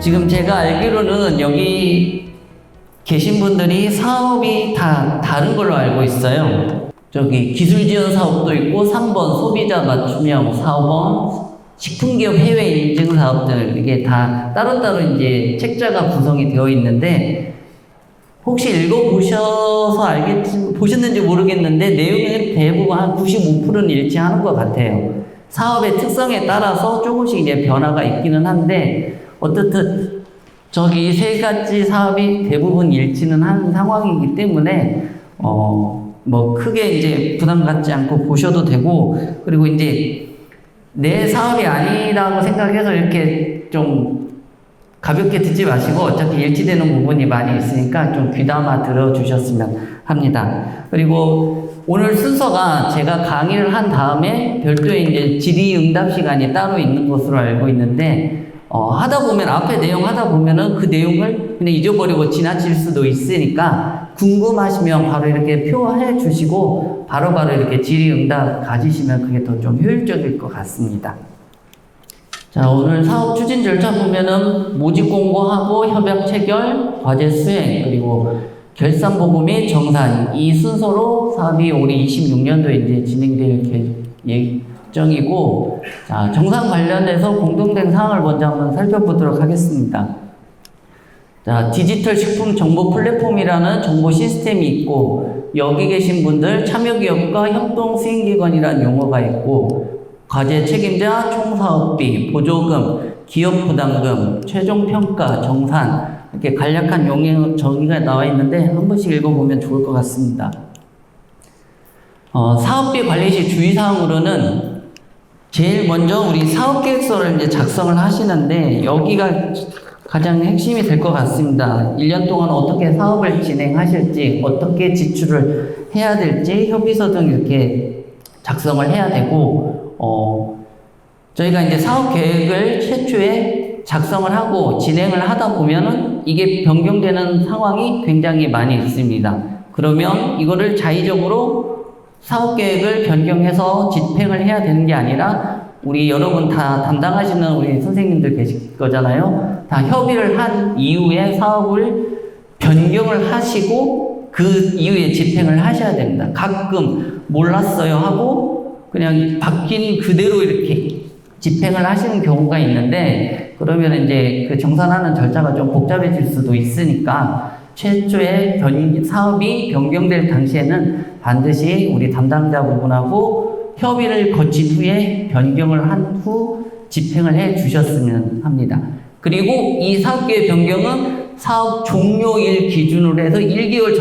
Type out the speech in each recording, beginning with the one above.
지금 제가 알기로는 여기 계신 분들이 사업이 다 다른 걸로 알고 있어요. 저기 기술지원 사업도 있고 3번 소비자 맞춤형 사업원, 식품기업 해외 인증 사업들, 이게 다 따로따로 이제 책자가 구성이 되어 있는데, 혹시 읽어보셔서 보셨는지 모르겠는데, 내용의 대부분 한 95%는 일치하는 것 같아요. 사업의 특성에 따라서 조금씩 이제 변화가 있기는 한데, 어떻든 저기 세 가지 사업이 대부분 일치는 한 상황이기 때문에, 뭐 크게 이제 부담 갖지 않고 보셔도 되고, 그리고 이제 내 사업이 아니라고 생각해서 이렇게 좀 가볍게 듣지 마시고, 어차피 일치되는 부분이 많이 있으니까 좀 귀담아 들어주셨으면 합니다. 그리고 오늘 순서가 제가 강의를 한 다음에 별도의 이제 질의응답 시간이 따로 있는 것으로 알고 있는데, 하다 보면, 앞에 내용 하다 보면은 그 내용을 그냥 잊어버리고 지나칠 수도 있으니까, 궁금하시면 바로 이렇게 표해 주시고, 바로바로 이렇게 질의응답 가지시면 그게 더 좀 효율적일 것 같습니다. 자, 오늘 사업 추진 절차 보면은 모집 공고하고 협약 체결, 과제 수행, 그리고 결산 보고 및 정산, 이 순서로 사업이 올해 26년도에 이제 진행될 예정이고, 자, 정산 관련해서 공통된 사항을 먼저 한번 살펴보도록 하겠습니다. 자, 디지털 식품 정보 플랫폼이라는 정보 시스템이 있고, 여기 계신 분들 참여기업과 협동수행기관이라는 용어가 있고, 과제 책임자, 총사업비, 보조금, 기업부담금, 최종평가, 정산, 이렇게 간략한 용어 정의가 나와 있는데 한 번씩 읽어보면 좋을 것 같습니다. 사업비 관리 시 주의사항으로는 제일 먼저 우리 사업계획서를 이제 작성을 하시는데, 여기가 가장 핵심이 될 것 같습니다. 1년 동안 어떻게 사업을 진행하실지, 어떻게 지출을 해야 될지, 협의서 등 이렇게 작성을 해야 되고, 저희가 이제 사업 계획을 최초에 작성을 하고 진행을 하다 보면은 이게 변경되는 상황이 굉장히 많이 있습니다. 그러면 이거를 자의적으로 사업 계획을 변경해서 집행을 해야 되는 게 아니라, 우리 여러분 다 담당하시는 우리 선생님들 계실 거잖아요. 다 협의를 한 이후에 사업을 변경을 하시고 그 이후에 집행을 하셔야 됩니다. 가끔 몰랐어요 하고 그냥 바뀐 그대로 이렇게 집행을 하시는 경우가 있는데, 그러면 이제 그 정산하는 절차가 좀 복잡해질 수도 있으니까, 최초에 사업이 변경될 당시에는 반드시 우리 담당자 부분하고 협의를 거친 후에 변경을 한 후 집행을 해 주셨으면 합니다. 그리고 이 사업계획 변경은 사업 종료일 기준으로 해서 1개월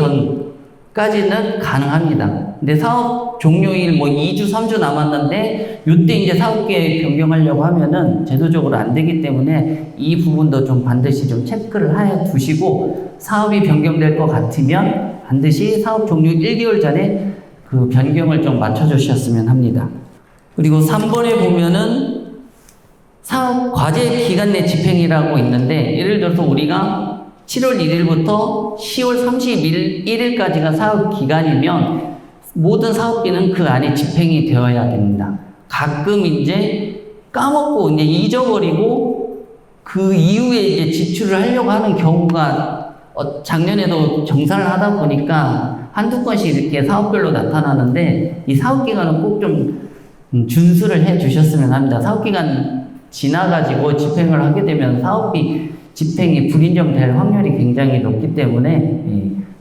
전까지는 가능합니다. 근데 사업 종료일 뭐 2주, 3주 남았는데 이때 이제 사업계획 변경하려고 하면은 제도적으로 안 되기 때문에 이 부분도 좀 반드시 좀 체크를 해 두시고, 사업이 변경될 것 같으면 반드시 사업 종료 1개월 전에 그 변경을 좀 맞춰 주셨으면 합니다. 그리고 3번에 보면은 사업 과제 기간 내 집행이라고 있는데, 예를 들어서 우리가 7월 1일부터 10월 31일까지가 사업 기간이면 모든 사업비는 그 안에 집행이 되어야 됩니다. 가끔 이제 까먹고 이제 잊어버리고 그 이후에 이제 지출을 하려고 하는 경우가 작년에도 정산을 하다 보니까 한두 건씩 이렇게 사업별로 나타나는데, 이 사업기간은 꼭 좀 준수를 해 주셨으면 합니다. 사업기간 지나가지고 집행을 하게 되면 사업비 집행이 불인정될 확률이 굉장히 높기 때문에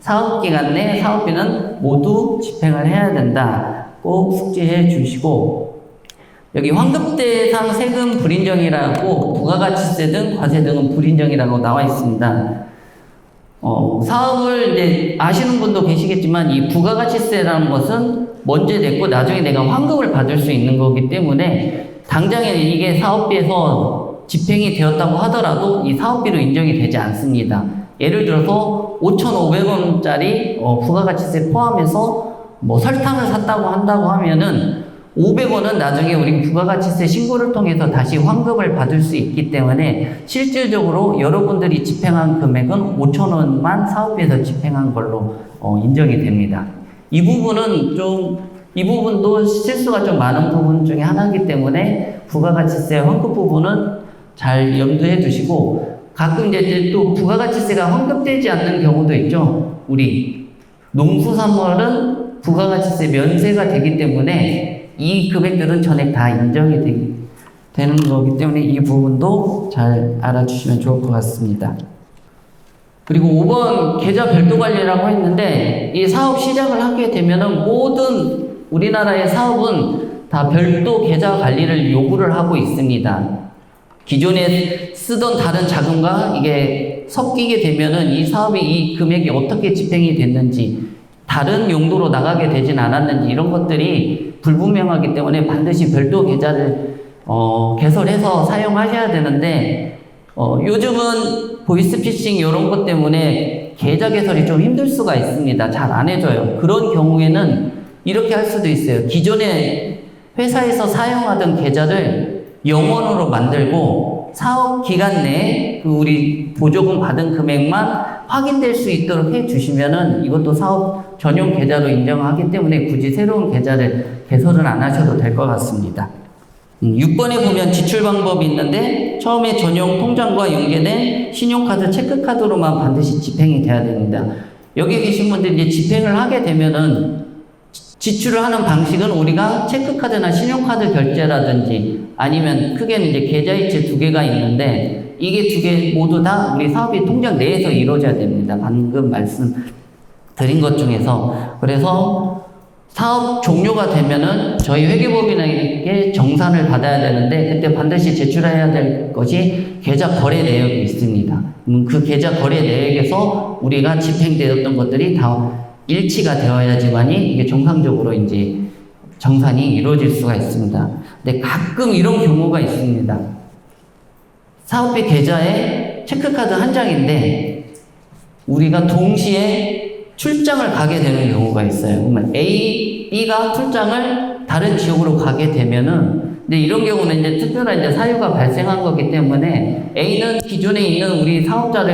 사업기간 내 사업비는 모두 집행을 해야 된다. 꼭 숙지해 주시고, 여기 환급대상 세금 불인정이라고 부가가치세 등 과세 등은 불인정이라고 나와 있습니다. 사업을 이제 아시는 분도 계시겠지만, 이 부가가치세라는 것은 먼저 냈고 나중에 내가 환급을 받을 수 있는 거기 때문에, 당장에 이게 사업비에서 집행이 되었다고 하더라도 이 사업비로 인정이 되지 않습니다. 예를 들어서 5,500원짜리 부가가치세 포함해서 뭐 설탕을 샀다고 한다고 하면은 500원은 나중에 우리 부가가치세 신고를 통해서 다시 환급을 받을 수 있기 때문에, 실질적으로 여러분들이 집행한 금액은 5,000원만 사업비에서 집행한 걸로 인정이 됩니다. 이 부분도 실수가 좀 많은 부분 중에 하나이기 때문에 부가가치세 환급 부분은 잘 염두해 두시고, 가끔 이제 또 부가가치세가 환급되지 않는 경우도 있죠. 우리 농수산물은 부가가치세 면세가 되기 때문에 이 금액들은 전액 다 인정이 되는 거기 때문에 이 부분도 잘 알아주시면 좋을 것 같습니다. 그리고 5번 계좌 별도 관리라고 했는데 이 사업 시작을 하게 되면은 모든 우리나라의 사업은 다 별도 계좌 관리를 요구를 하고 있습니다. 기존에 쓰던 다른 자금과 이게 섞이게 되면은 이 사업이 이 금액이 어떻게 집행이 됐는지 다른 용도로 나가게 되진 않았는지 이런 것들이 불분명하기 때문에 반드시 별도 계좌를 개설해서 사용하셔야 되는데 요즘은 보이스피싱 이런 것 때문에 계좌 개설이 좀 힘들 수가 있습니다. 잘 안 해줘요. 그런 경우에는 이렇게 할 수도 있어요. 기존에 회사에서 사용하던 계좌를 영원으로 만들고 사업 기간 내에 그 우리 보조금 받은 금액만 확인될 수 있도록 해 주시면은 이것도 사업 전용 계좌로 인정하기 때문에 굳이 새로운 계좌를 개설은 안 하셔도 될 것 같습니다. 6번에 보면 지출 방법이 있는데 처음에 전용 통장과 연계된 신용카드, 체크카드로만 반드시 집행이 돼야 됩니다. 여기 계신 분들이 이제 집행을 하게 되면은 지출을 하는 방식은 우리가 체크카드나 신용카드 결제라든지 아니면 크게는 이제 계좌이체 2개가 있는데 이게 2개 모두 다 우리 사업이 통장 내에서 이루어져야 됩니다. 방금 말씀드린 것 중에서. 그래서 사업 종료가 되면은 저희 회계법인에게 정산을 받아야 되는데 그때 반드시 제출해야 될 것이 계좌 거래 내역이 있습니다. 그 계좌 거래 내역에서 우리가 집행되었던 것들이 다 일치가 되어야지만이 이게 정상적으로 이제 정산이 이루어질 수가 있습니다. 근데 가끔 이런 경우가 있습니다. 사업비 계좌에 체크카드 한 장인데 우리가 동시에 출장을 가게 되는 경우가 있어요. 그러면 A, B가 출장을 다른 지역으로 가게 되면은 근데 이런 경우는 이제 특별한 이제 사유가 발생한 거기 때문에 A는 기존에 있는 우리 사업자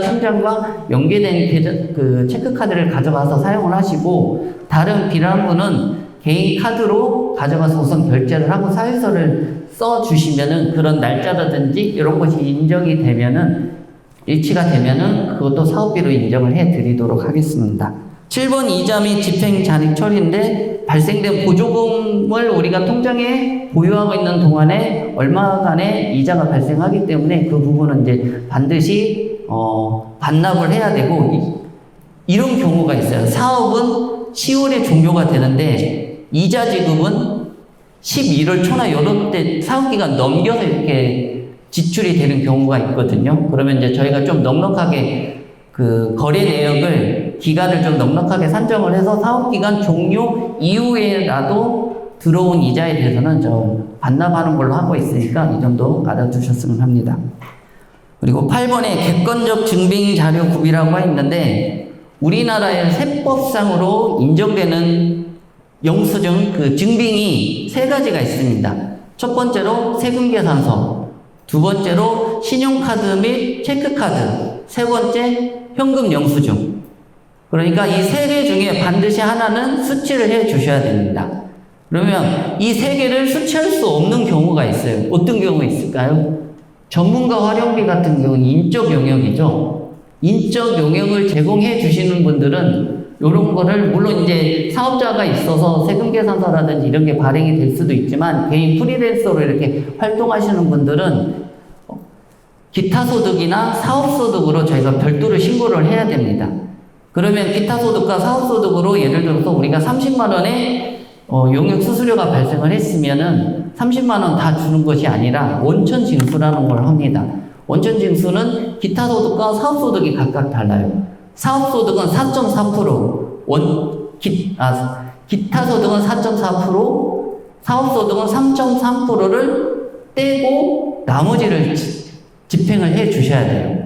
통장과 연계된 계좌, 그 체크카드를 가져가서 사용을 하시고 다른 B라는 분은 개인 카드로 가져가서 우선 결제를 하고 사유서를 써주시면은 그런 날짜라든지 이런 것이 인정이 되면은 일치가 되면은 그것도 사업비로 인정을 해 드리도록 하겠습니다. 7번 이자 및 집행 잔액 처리인데 발생된 보조금을 우리가 통장에 보유하고 있는 동안에 얼마간의 이자가 발생하기 때문에 그 부분은 이제 반드시 반납을 해야 되고 이런 경우가 있어요. 사업은 10월에 종료가 되는데 이자 지급은 11월 초나 이런 때 사업기간 넘겨서 이렇게 지출이 되는 경우가 있거든요. 그러면 이제 저희가 좀 넉넉하게 그 거래 내역을 기간을 좀 넉넉하게 산정을 해서 사업기간 종료 이후에라도 들어온 이자에 대해서는 좀 반납하는 걸로 하고 있으니까 이 정도 알아두셨으면 합니다. 그리고 8번에 객관적 증빙 자료 구비라고 있는데 우리나라의 세법상으로 인정되는 영수증 그 증빙이 3가지가 있습니다. 첫 번째로 세금계산서, 두 번째로 신용카드 및 체크카드, 세 번째 현금 영수증. 그러니까 이 3개 중에 반드시 하나는 수취를 해 주셔야 됩니다. 그러면 이 3개를 수취할 수 없는 경우가 있어요. 어떤 경우가 있을까요? 전문가 활용비 같은 경우는 인적 영역이죠. 인적 영역을 제공해 주시는 분들은 이런 거를 물론 이제 사업자가 있어서 세금계산서라든지 이런 게 발행이 될 수도 있지만 개인 프리랜서로 이렇게 활동하시는 분들은 기타 소득이나 사업 소득으로 저희가 별도로 신고를 해야 됩니다. 그러면 기타 소득과 사업 소득으로 예를 들어서 우리가 30만 원의 용역 수수료가 발생을 했으면은 30만 원 다 주는 것이 아니라 원천 징수라는 걸 합니다. 원천 징수는 기타 소득과 사업 소득이 각각 달라요. 사업 소득은 4.4%, 기타 소득은 4.4%, 사업 소득은 3.3%를 떼고 나머지를 집행을 해 주셔야 돼요.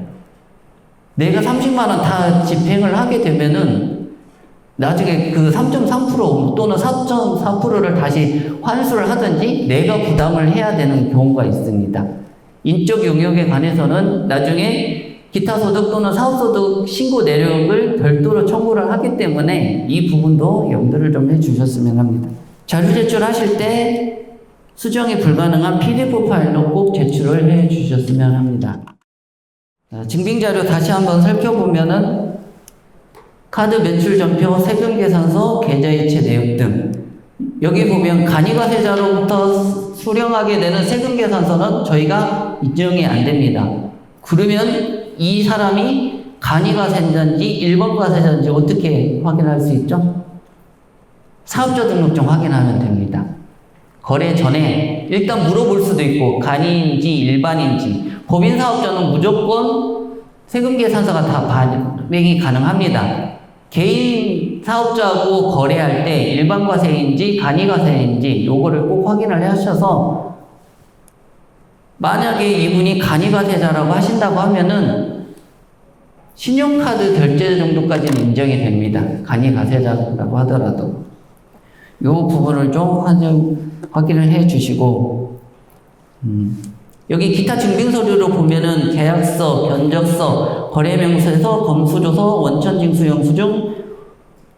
내가 30만 원 다 집행을 하게 되면은 나중에 그 3.3% 또는 4.4%를 다시 환수를 하든지 내가 부담을 해야 되는 경우가 있습니다. 인적 영역에 관해서는 나중에 기타 소득 또는 사업 소득 신고 내역을 별도로 청구를 하기 때문에 이 부분도 염두를 좀 해 주셨으면 합니다. 자료 제출하실 때 수정이 불가능한 PDF 파일로 꼭 제출을 해 주셨으면 합니다. 증빙자료 다시 한번 살펴보면은 카드 매출 전표, 세금 계산서, 계좌이체 내역 등 여기 보면 간이과세자로부터 수령하게 되는 세금 계산서는 저희가 인정이 안 됩니다. 그러면 이 사람이 간이과세자인지 일반과세자인지 어떻게 확인할 수 있죠? 사업자 등록증 확인하면 됩니다. 거래 전에 일단 물어볼 수도 있고 간이인지 일반인지. 법인사업자는 무조건 세금 계산서가 다 발행이 가능합니다. 개인 사업자하고 거래할 때 일반과세인지 간이과세인지 요거를 꼭 확인을 하셔서 만약에 이분이 간이과세자라고 하신다고 하면은 신용카드 결제 정도까지는 인정이 됩니다. 간이과세자라고 하더라도 요 부분을 좀 확인을 해 주시고 여기 기타 증빙서류로 보면은 계약서, 견적서, 거래명세서, 검수조서, 원천징수 영수증,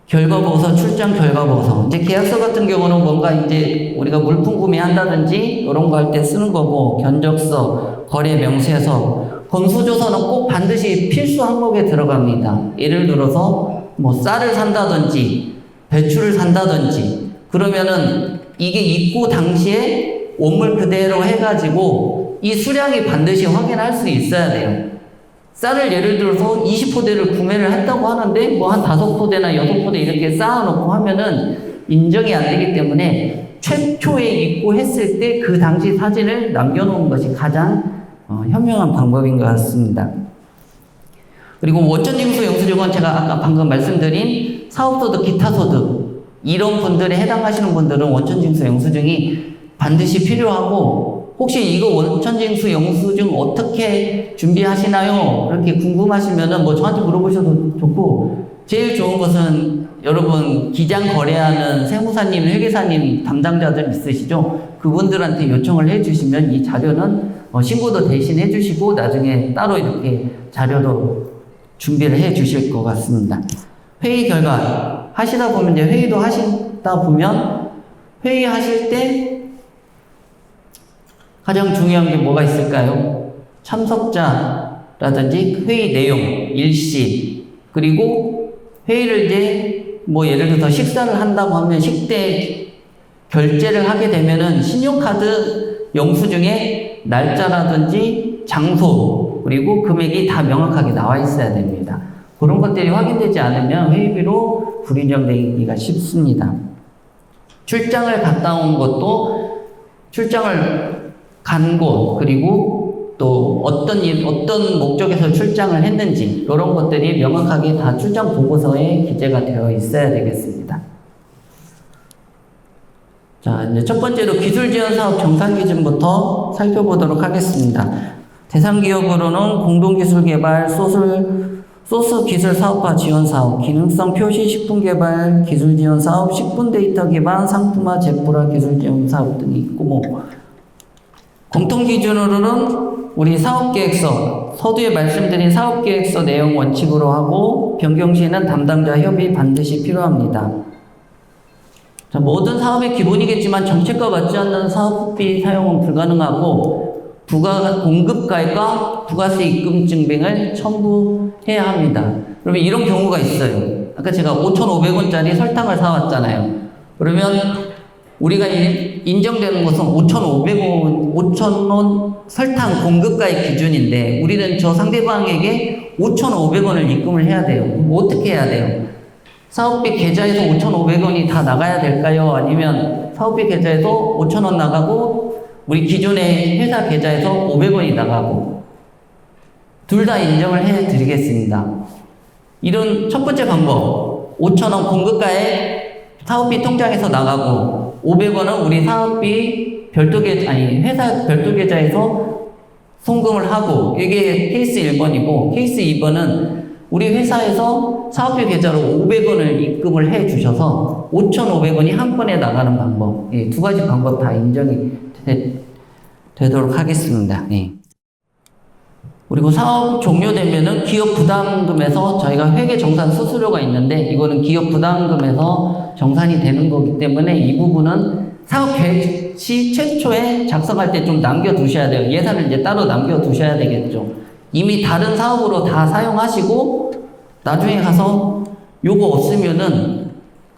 결과보고서, 출장 결과보고서. 이제 계약서 같은 경우는 뭔가 이제 우리가 물품 구매한다든지 이런 거 할 때 쓰는 거고, 견적서, 거래명세서, 검수조서는 꼭 반드시 필수 항목에 들어갑니다. 예를 들어서 뭐 쌀을 산다든지 배추를 산다든지 그러면은 이게 입고 당시에 원물 그대로 해가지고 이 수량이 반드시 확인할 수 있어야 돼요. 쌀을 예를 들어서 20포대를 구매를 했다고 하는데 뭐 한 5포대나 6포대 이렇게 쌓아놓고 하면은 인정이 안 되기 때문에 최초에 입고했을 때 그 당시 사진을 남겨놓은 것이 가장 현명한 방법인 것 같습니다. 그리고 원천징수 영수증은 제가 아까 방금 말씀드린 사업소득, 기타소득 이런 분들에 해당하시는 분들은 원천징수 영수증이 반드시 필요하고 혹시 이거 원천징수 영수증 어떻게 준비하시나요? 이렇게 궁금하시면은 뭐 저한테 물어보셔도 좋고 제일 좋은 것은 여러분 기장 거래하는 세무사님, 회계사님 담당자들 있으시죠? 그분들한테 요청을 해주시면 이 자료는 신고도 대신 해주시고 나중에 따로 이렇게 자료도 준비를 해주실 것 같습니다. 회의 결과 하시다 보면 이제 회의도 하시다 보면 회의하실 때 가장 중요한 게 뭐가 있을까요? 참석자라든지 회의 내용, 일시, 그리고 회의를 이제 뭐 예를 들어서 식사를 한다고 하면 식대 결제를 하게 되면은 신용카드 영수증에 날짜라든지 장소, 그리고 금액이 다 명확하게 나와 있어야 됩니다. 그런 것들이 확인되지 않으면 회의비로 불인정되기가 쉽습니다. 출장을 갔다 온 것도 출장을 간 곳, 그리고 또 어떤 목적에서 출장을 했는지, 이런 것들이 명확하게 다 출장 보고서에 기재가 되어 있어야 되겠습니다. 자, 이제 첫 번째로 기술지원사업 정상기준부터 살펴보도록 하겠습니다. 대상기업으로는 공동기술개발, 소스기술사업화 지원사업, 기능성 표시 식품개발 기술지원사업, 식품데이터 기반 상품화 제품화 기술지원사업 등이 있고 뭐 공통기준으로는 우리 사업계획서, 서두에 말씀드린 사업계획서 내용 원칙으로 하고 변경 시에는 담당자 협의 반드시 필요합니다. 자, 모든 사업의 기본이겠지만 정책과 맞지 않는 사업비 사용은 불가능하고 공급가액과 부가세 입금 증빙을 첨부해야 합니다. 그러면 이런 경우가 있어요. 아까 제가 5,500원짜리 설탕을 사왔잖아요. 그러면 우리가 인정되는 것은 5,000원 설탕 공급가액 기준인데 우리는 저 상대방에게 5,500원을 입금을 해야 돼요. 어떻게 해야 돼요? 사업비 계좌에서 5,500원이 다 나가야 될까요? 아니면 사업비 계좌에서 5,000원 나가고 우리 기존의 회사 계좌에서 500원이 나가고 둘 다 인정을 해드리겠습니다. 이런 첫 번째 방법 5,000원 공급가액 사업비 통장에서 나가고 500원은 우리 사업비 회사 별도 계좌에서 송금을 하고 이게 케이스 1번이고 케이스 2번은 우리 회사에서 사업비 계좌로 500원을 입금을 해 주셔서 5,500원이 한 번에 나가는 방법 두 가지 방법 다 인정이 되도록 하겠습니다. 그리고 사업 종료되면은 기업 부담금에서 저희가 회계 정산 수수료가 있는데 이거는 기업 부담금에서 정산이 되는 거기 때문에 이 부분은 사업 계획 시 최초에 작성할 때 좀 남겨두셔야 돼요. 예산을 이제 따로 남겨두셔야 되겠죠. 이미 다른 사업으로 다 사용하시고 나중에 가서 요거 없으면은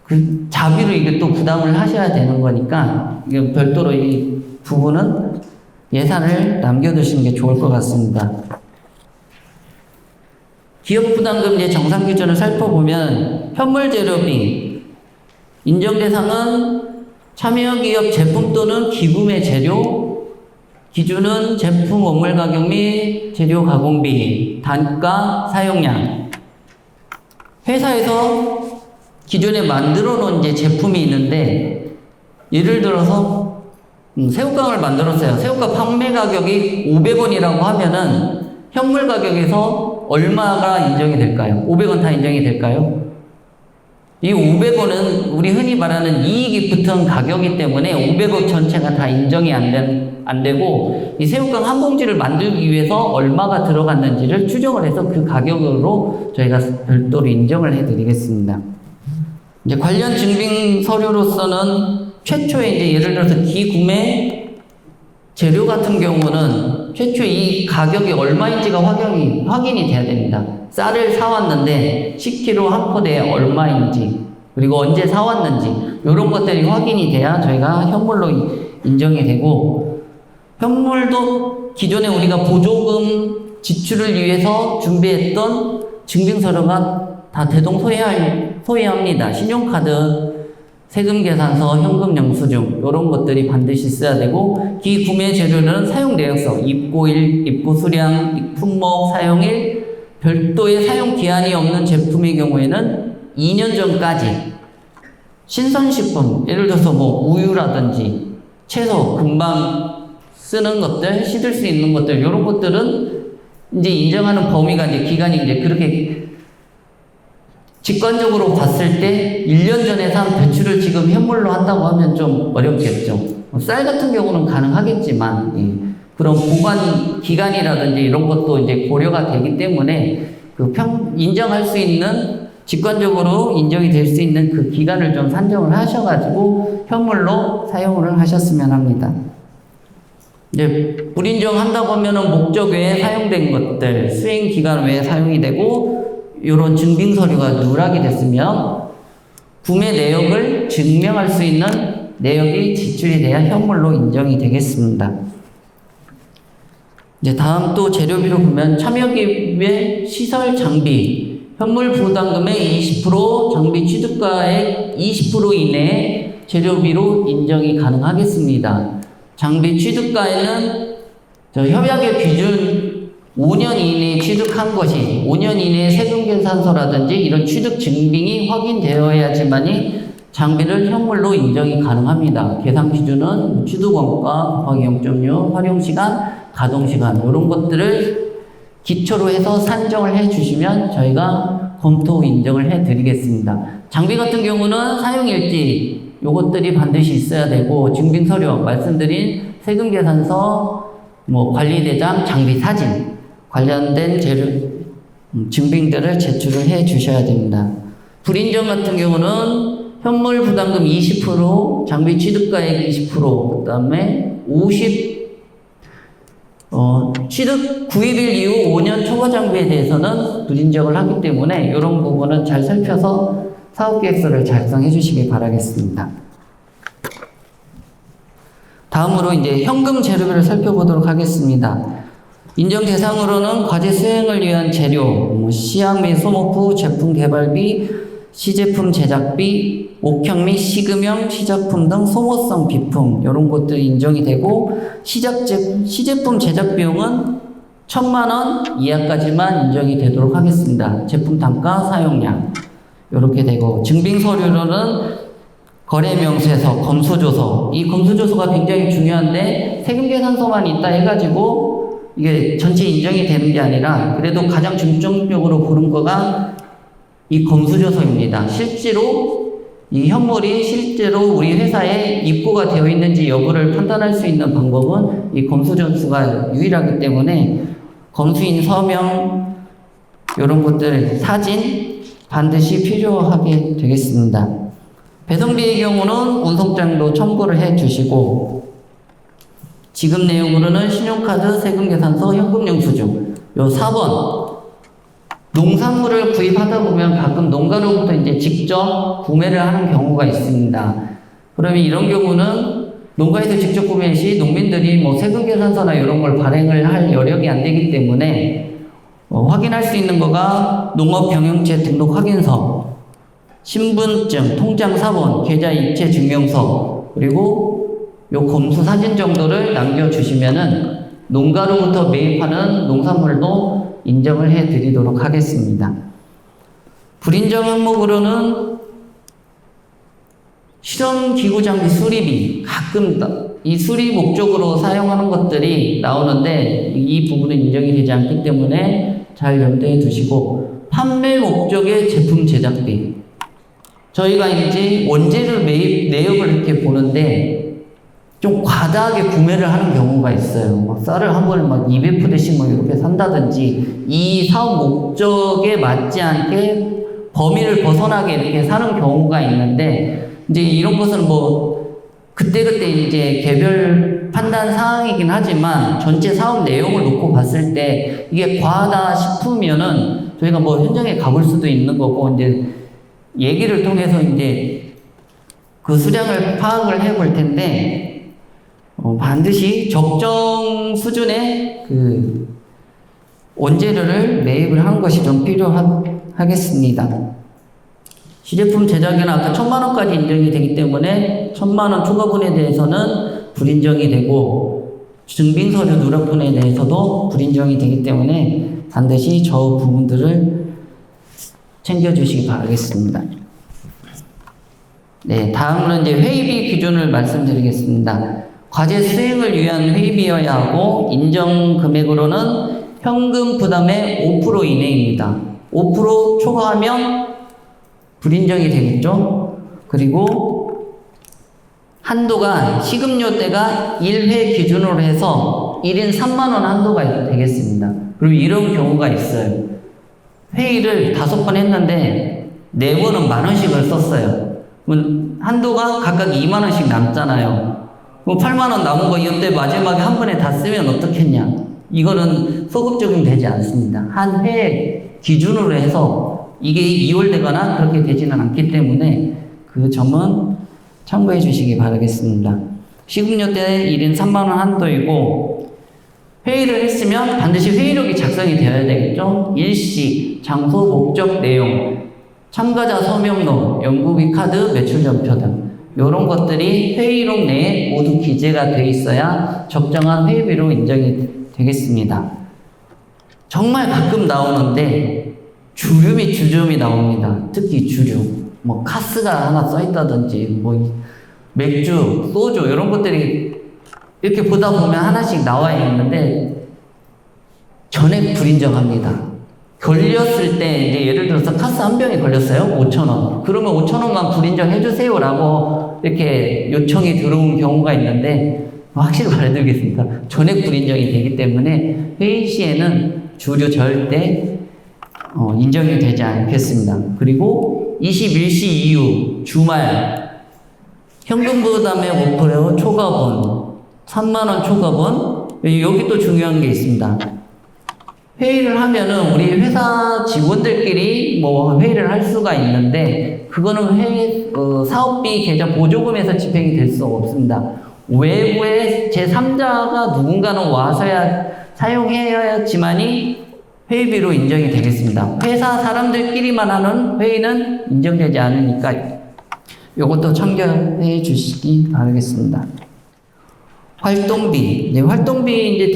그 자비로 이게 또 부담을 하셔야 되는 거니까 이게 별도로 이 부분은 예산을 남겨두시는 게 좋을 것 같습니다. 기업부담금 정상 기준을 살펴보면 현물재료비 인정 대상은 참여기업 제품 또는 기구매 재료, 기준은 제품 원물 가격 및 재료 가공비, 단가, 사용량. 회사에서 기존에 만들어 놓은 이제 제품이 있는데, 예를 들어서 새우깡을 만들었어요. 새우깡 판매 가격이 500원이라고 하면은 현물 가격에서 얼마가 인정이 될까요? 500원 다 인정이 될까요? 이 500원은 우리 흔히 말하는 이익이 붙은 가격이기 때문에 500원 전체가 다 인정이 안 되고, 이 새우깡 한 봉지를 만들기 위해서 얼마가 들어갔는지를 추정을 해서 그 가격으로 저희가 별도로 인정을 해드리겠습니다. 이제 관련 증빙 서류로서는 최초에 이제 예를 들어서 기구매 재료 같은 경우는 최초 이 가격이 얼마인지가 확인이 돼야 됩니다. 쌀을 사왔는데 10kg 한 포대에 얼마인지, 그리고 언제 사왔는지, 이런 것들이 확인이 돼야 저희가 현물로 인정이 되고, 현물도 기존에 우리가 보조금 지출을 위해서 준비했던 증빙서류가 다 대동소이합니다. 신용카드, 세금계산서, 현금 영수증, 이런 것들이 반드시 있어야 되고, 기구매 재료는 사용 내역서, 입고일, 입고 수량, 품목, 사용일, 별도의 사용 기한이 없는 제품의 경우에는 2년 전까지 신선식품, 예를 들어서 뭐 우유라든지 채소, 금방 쓰는 것들, 씻을 수 있는 것들, 이런 것들은 이제 인정하는 범위가 이제 기간이 이제 그렇게 직관적으로 봤을 때 1년 전에 산 배추를 지금 현물로 한다고 하면 좀 어렵겠죠. 쌀 같은 경우는 가능하겠지만, 그런 보관 기간이라든지 이런 것도 이제 고려가 되기 때문에 인정할 수 있는, 직관적으로 인정이 될 수 있는 그 기간을 좀 산정을 하셔가지고 현물로 사용을 하셨으면 합니다. 이제 불인정한다고 하면은 목적 외에 사용된 것들, 수행 기간 외에 사용이 되고, 이런 증빙 서류가 누락이 됐으면 구매 내역을 증명할 수 있는 내역이 지출이 돼야 현물로 인정이 되겠습니다. 이제 다음 또 재료비로 보면 참여기업의 시설 장비, 현물 부담금의 20%, 장비 취득가액 20% 이내 재료비로 인정이 가능하겠습니다. 장비 취득가에는 협약의 기준 5년 이내에 취득한 것이 5년 이내에 세금계산서라든지 이런 취득 증빙이 확인되어야지만이 장비를 현물로 인정이 가능합니다. 계산 기준은 취득원가 곱하기 0.6, 활용시간, 가동시간 이런 것들을 기초로 해서 산정을 해주시면 저희가 검토 인정을 해드리겠습니다. 장비 같은 경우는 사용일지 요것들이 반드시 있어야 되고, 증빙서류 말씀드린 세금계산서, 관리대장, 장비 사진 관련된 재료 증빙들을 제출을 해 주셔야 됩니다. 불인정 같은 경우는 현물 부담금 20%, 장비 취득가액 20%, 그 다음에 취득 구입일 이후 5년 초과 장비에 대해서는 불인정을 하기 때문에 이런 부분은 잘 살펴서 사업계획서를 작성해 주시기 바라겠습니다. 다음으로 이제 현금 재료비를 살펴보도록 하겠습니다. 인정 대상으로는 과제 수행을 위한 재료, 시약 및 소모품 제품 개발비, 시제품 제작비, 목형 및 시금형, 시작품 등 소모성 비품 이런 것들이 인정이 되고, 시제품 제작 비용은 1,000만 원 이하까지만 인정이 되도록 하겠습니다. 제품 단가, 사용량 이렇게 되고, 증빙 서류로는 거래명세서, 검수조서, 이 검수조서가 굉장히 중요한데 세금계산서만 있다 해가지고 이게 전체 인정이 되는 게 아니라 그래도 가장 중점적으로 보는 거가 이 검수조서입니다. 실제로 이 현물이 실제로 우리 회사에 입고가 되어 있는지 여부를 판단할 수 있는 방법은 이 검수조서가 유일하기 때문에 검수인 서명 이런 것들 사진 반드시 필요하게 되겠습니다. 배송비의 경우는 운송장도 첨부를 해 주시고, 지급 내용으로는 신용카드, 세금계산서, 현금영수증. 요 4번. 농산물을 구입하다 보면 가끔 농가로부터 이제 직접 구매를 하는 경우가 있습니다. 그러면 이런 경우는 농가에서 직접 구매 시 농민들이 뭐 세금계산서나 이런 걸 발행을 할 여력이 안 되기 때문에 확인할 수 있는 거가 농업경영체 등록 확인서, 신분증, 통장 사본, 계좌 이체 증명서, 그리고 요 검수 사진 정도를 남겨주시면은 농가로부터 매입하는 농산물도 인정을 해 드리도록 하겠습니다. 불인정 항목으로는 실험기구 장비 수리비, 가끔 이 수리 목적으로 사용하는 것들이 나오는데 이 부분은 인정이 되지 않기 때문에 잘 염두에 두시고, 판매 목적의 제품 제작비. 저희가 이제 원재료 매입 내역을 이렇게 보는데 좀 과다하게 구매를 하는 경우가 있어요. 막 쌀을 한 번에 막 200푸대씩 막 이렇게 산다든지, 이 사업 목적에 맞지 않게 범위를 벗어나게 이렇게 사는 경우가 있는데, 이제 이런 것은 뭐 그때그때 이제 개별 판단 사항이긴 하지만 전체 사업 내용을 놓고 봤을 때 이게 과하다 싶으면은 저희가 뭐 현장에 가볼 수도 있는 거고, 이제 얘기를 통해서 이제 그 수량을 파악을 해볼 텐데, 반드시 적정 수준의 그 원재료를 매입을 하는 것이 좀 필요하겠습니다. 시제품 제작에는 아까 1,000만원까지 인정이 되기 때문에 1,000만원 초과분에 대해서는 불인정이 되고, 증빙서류 누락분에 대해서도 불인정이 되기 때문에 반드시 저 부분들을 챙겨주시기 바라겠습니다. 네, 다음으로 이제 회의비 기준을 말씀드리겠습니다. 과제 수행을 위한 회의비여야 하고, 인정 금액으로는 현금 부담의 5% 이내입니다. 5% 초과하면 불인정이 되겠죠? 그리고 한도가 식음료대가 1회 기준으로 해서 1인 3만원 한도가 되겠습니다. 그리고 이런 경우가 있어요. 회의를 5번 했는데 4번은 10,000원씩을 썼어요. 한도가 각각 2만원씩 남잖아요. 8만원 남은 거 이때 마지막에 한 번에 다 쓰면 어떻겠냐. 이거는 소급 적용되지 않습니다. 한 회 기준으로 해서 이게 2월 되거나 그렇게 되지는 않기 때문에 그 점은 참고해 주시기 바라겠습니다. 식음료 때 1인 3만원 한도이고, 회의를 했으면 반드시 회의록이 작성이 되어야 되겠죠. 일시, 장소, 목적, 내용, 참가자 서명록, 연구비 카드, 매출전표 등 이런 것들이 회의록 내에 모두 기재가 되어 있어야 적정한 회의비로 인정이 되겠습니다. 정말 가끔 나오는데 주류 및 주점이 나옵니다. 특히 주류, 뭐 카스가 하나 써있다든지, 뭐 맥주, 소주 이런 것들이 이렇게 보다 보면 하나씩 나와 있는데 전액 불인정합니다. 걸렸을 때 이제 예를 들어서 카스 한 병이 걸렸어요. 5,000원. 그러면 5,000원만 불인정해 주세요라고 이렇게 요청이 들어온 경우가 있는데, 확실히 말해드리겠습니다. 전액 불인정이 되기 때문에 회의 시에는 주류 절대 인정이 되지 않겠습니다. 그리고 21시 이후 주말 현금 부담의 5% 초과분, 3만원 초과분. 여기 또 중요한 게 있습니다. 회의를 하면은 우리 회사 직원들끼리 뭐 회의를 할 수가 있는데, 그거는 사업비 계좌 보조금에서 집행이 될 수 없습니다. 외부의 제3자가 누군가는 와서야 사용해야지만이 회의비로 인정이 되겠습니다. 회사 사람들끼리만 하는 회의는 인정되지 않으니까 이것도 참고해 주시기 바라겠습니다. 활동비. 네, 활동비 이제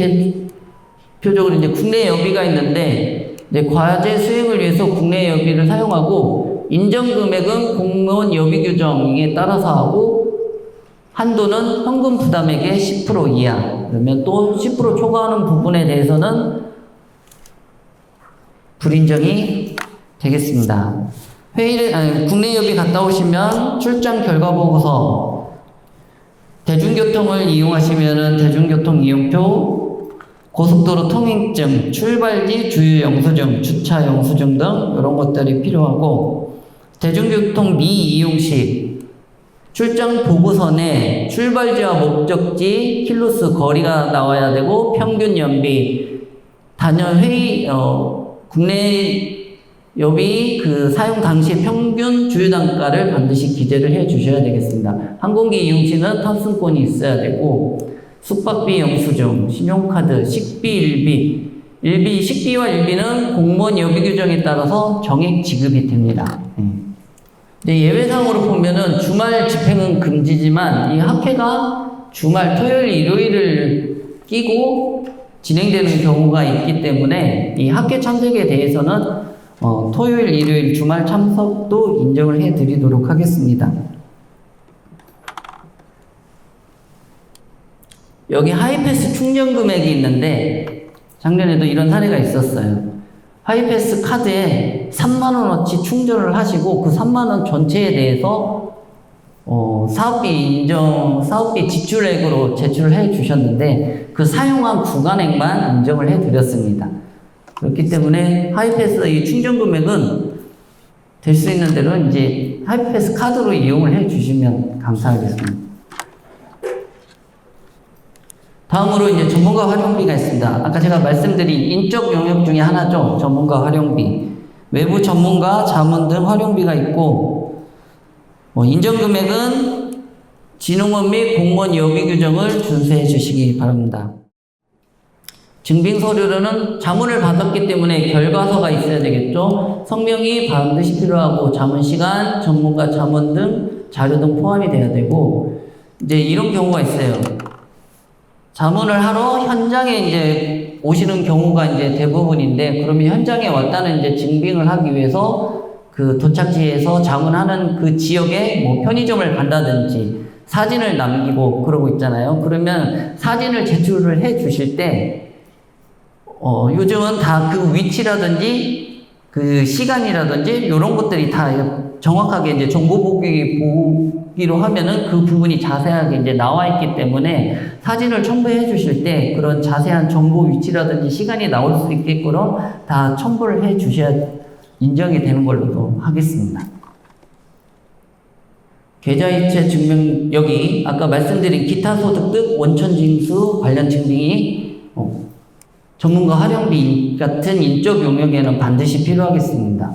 대표적으로 이제 국내 여비가 있는데, 네, 과제 수행을 위해서 국내 여비를 사용하고, 인정 금액은 공무원 여비 규정에 따라서 하고, 한도는 현금 부담액의 10% 이하. 그러면 또 10% 초과하는 부분에 대해서는 불인정이 되겠습니다. 국내 여비 갔다 오시면 출장 결과 보고서, 대중교통을 이용하시면은 대중교통 이용표, 고속도로 통행증, 출발지 주유 영수증, 주차 영수증 등 이런 것들이 필요하고, 대중교통 미이용 시 출장 보고서에 출발지와 목적지, 킬로수 거리가 나와야 되고, 평균 연비, 단연 회의, 국내 여비 사용 당시 평균 주유 단가를 반드시 기재를 해 주셔야 되겠습니다. 항공기 이용 시는 탑승권이 있어야 되고, 숙박비 영수증, 신용카드, 식비, 일비, 식비와 일비는 공무원 여비 규정에 따라서 정액 지급이 됩니다. 예외상으로 보면은 주말 집행은 금지지만 이 학회가 주말 토요일, 일요일을 끼고 진행되는 경우가 있기 때문에 이 학회 참석에 대해서는 토요일, 일요일, 주말 참석도 인정을 해 드리도록 하겠습니다. 여기 하이패스 충전 금액이 있는데 작년에도 이런 사례가 있었어요. 하이패스 카드에 3만원어치 충전을 하시고 그 3만원 전체에 대해서 사업비 지출액으로 제출을 해 주셨는데 그 사용한 구간액만 인정을 해 드렸습니다. 그렇기 때문에 하이패스 이 충전 금액은 될 수 있는 대로 이제 하이패스 카드로 이용을 해 주시면 감사하겠습니다. 다음으로 이제 전문가 활용비가 있습니다. 아까 제가 말씀드린 인적 용역 중에 하나죠. 전문가 활용비. 외부 전문가, 자문 등 활용비가 있고, 인정 금액은 진흥원 및 공무원 여비 규정을 준수해 주시기 바랍니다. 증빙 서류로는 자문을 받았기 때문에 결과서가 있어야 되겠죠. 성명이 반드시 필요하고 자문 시간, 전문가 자문 등 자료 등 포함이 돼야 되고, 이제 이런 경우가 있어요. 자문을 하러 현장에 이제 오시는 경우가 이제 대부분인데, 그러면 현장에 왔다는 이제 증빙을 하기 위해서 그 도착지에서 자문하는 그 지역에 뭐 편의점을 간다든지 사진을 남기고 그러고 있잖아요. 그러면 사진을 제출을 해 주실 때, 요즘은 다 그 위치라든지 그 시간이라든지 이런 것들이 다 정확하게 이제 정보 보기로 하면은 그 부분이 자세하게 이제 나와 있기 때문에 사진을 첨부해 주실 때 그런 자세한 정보 위치라든지 시간이 나올 수 있게끔 다 첨부를 해 주셔야 인정이 되는 걸로 하겠습니다. 계좌이체 증명, 여기 아까 말씀드린 기타 소득 등 원천 징수 관련 증빙이 전문가 활용비 같은 인적 용역에는 반드시 필요하겠습니다.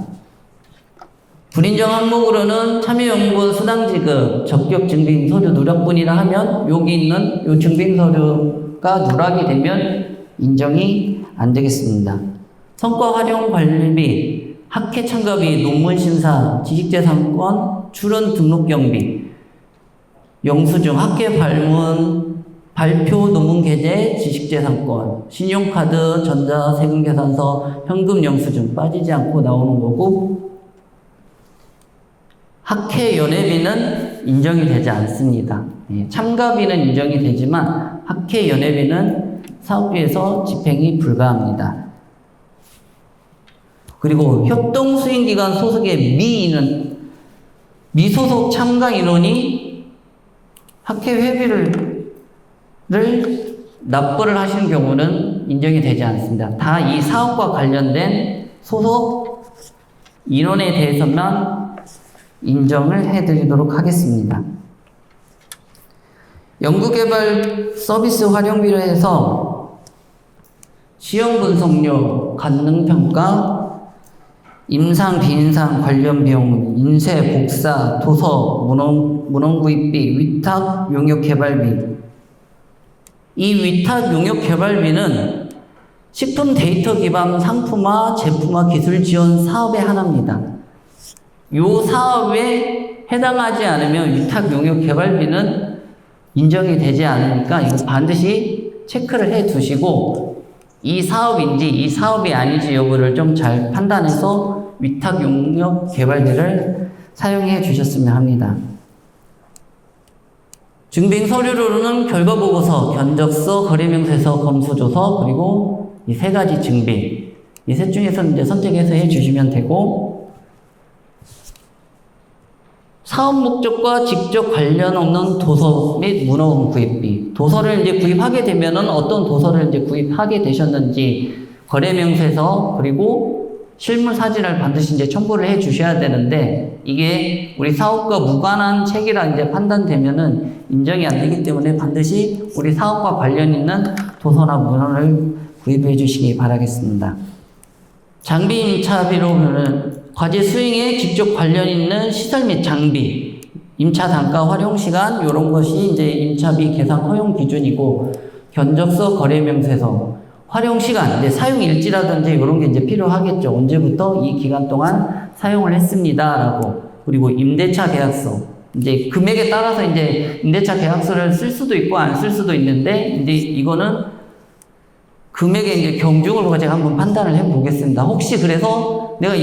불인정 항목으로는 참여연구원 수당지급, 적격 증빙 서류 누락분이라 하면 여기 있는 요 증빙 서류가 누락이 되면 인정이 안 되겠습니다. 성과 활용 관리비, 학회 참가비, 논문 심사, 지식재산권, 출원 등록 경비, 영수증, 학회 발문, 발표, 논문 게재, 지식재산권, 신용카드, 전자, 세금계산서, 현금 영수증 빠지지 않고 나오는 거고, 학회 연회비는 인정이 되지 않습니다. 참가비는 인정이 되지만 학회 연회비는 사업비에서 집행이 불가합니다. 그리고 협동 수행기관 소속의 미소속 참가 인원이 학회 회비를 납부를 하시는 경우는 인정이 되지 않습니다. 다 이 사업과 관련된 소속 인원에 대해서만 인정을 해드리도록 하겠습니다. 연구개발 서비스 활용비로 해서 시험 분석료, 간능평가, 임상, 비임상 관련 비용, 인쇄, 복사, 도서, 문헌 구입비, 위탁 용역 개발비. 이 위탁 용역 개발비는 식품 데이터 기반 상품화, 제품화 기술 지원 사업의 하나입니다. 요 사업에 해당하지 않으면 위탁 용역 개발비는 인정이 되지 않으니까 이거 반드시 체크를 해 두시고 이 사업인지 이 사업이 아닌지 여부를 좀 잘 판단해서 위탁 용역 개발비를 사용해 주셨으면 합니다. 증빙 서류로는 결과보고서, 견적서, 거래명세서, 검수조서, 그리고 이 세 가지 증빙. 이 셋 중에서 이제 선택해서 해 주시면 되고, 사업 목적과 직접 관련 없는 도서 및 문헌 구입비. 도서를 이제 구입하게 되면은 어떤 도서를 이제 구입하게 되셨는지, 거래명세서, 그리고 실물 사진을 반드시 이제 첨부를 해 주셔야 되는데, 이게 우리 사업과 무관한 책이라 이제 판단되면은 인정이 안 되기 때문에 반드시 우리 사업과 관련 있는 도서나 문헌을 구입해 주시기 바라겠습니다. 장비 임차비로 보면 과제 수행에 직접 관련 있는 시설 및 장비, 임차 단가 활용 시간, 이런 것이 이제 임차비 계산 허용 기준이고, 견적서, 거래 명세서, 활용 시간, 이제 사용 일지라든지 이런 게 이제 필요하겠죠. 언제부터 이 기간 동안 사용을 했습니다라고. 그리고 임대차 계약서, 이제 금액에 따라서 이제 임대차 계약서를 쓸 수도 있고 안 쓸 수도 있는데, 이제 이거는 금액의 이제 경중을 제가 한번 판단을 해 보겠습니다. 혹시 그래서 내가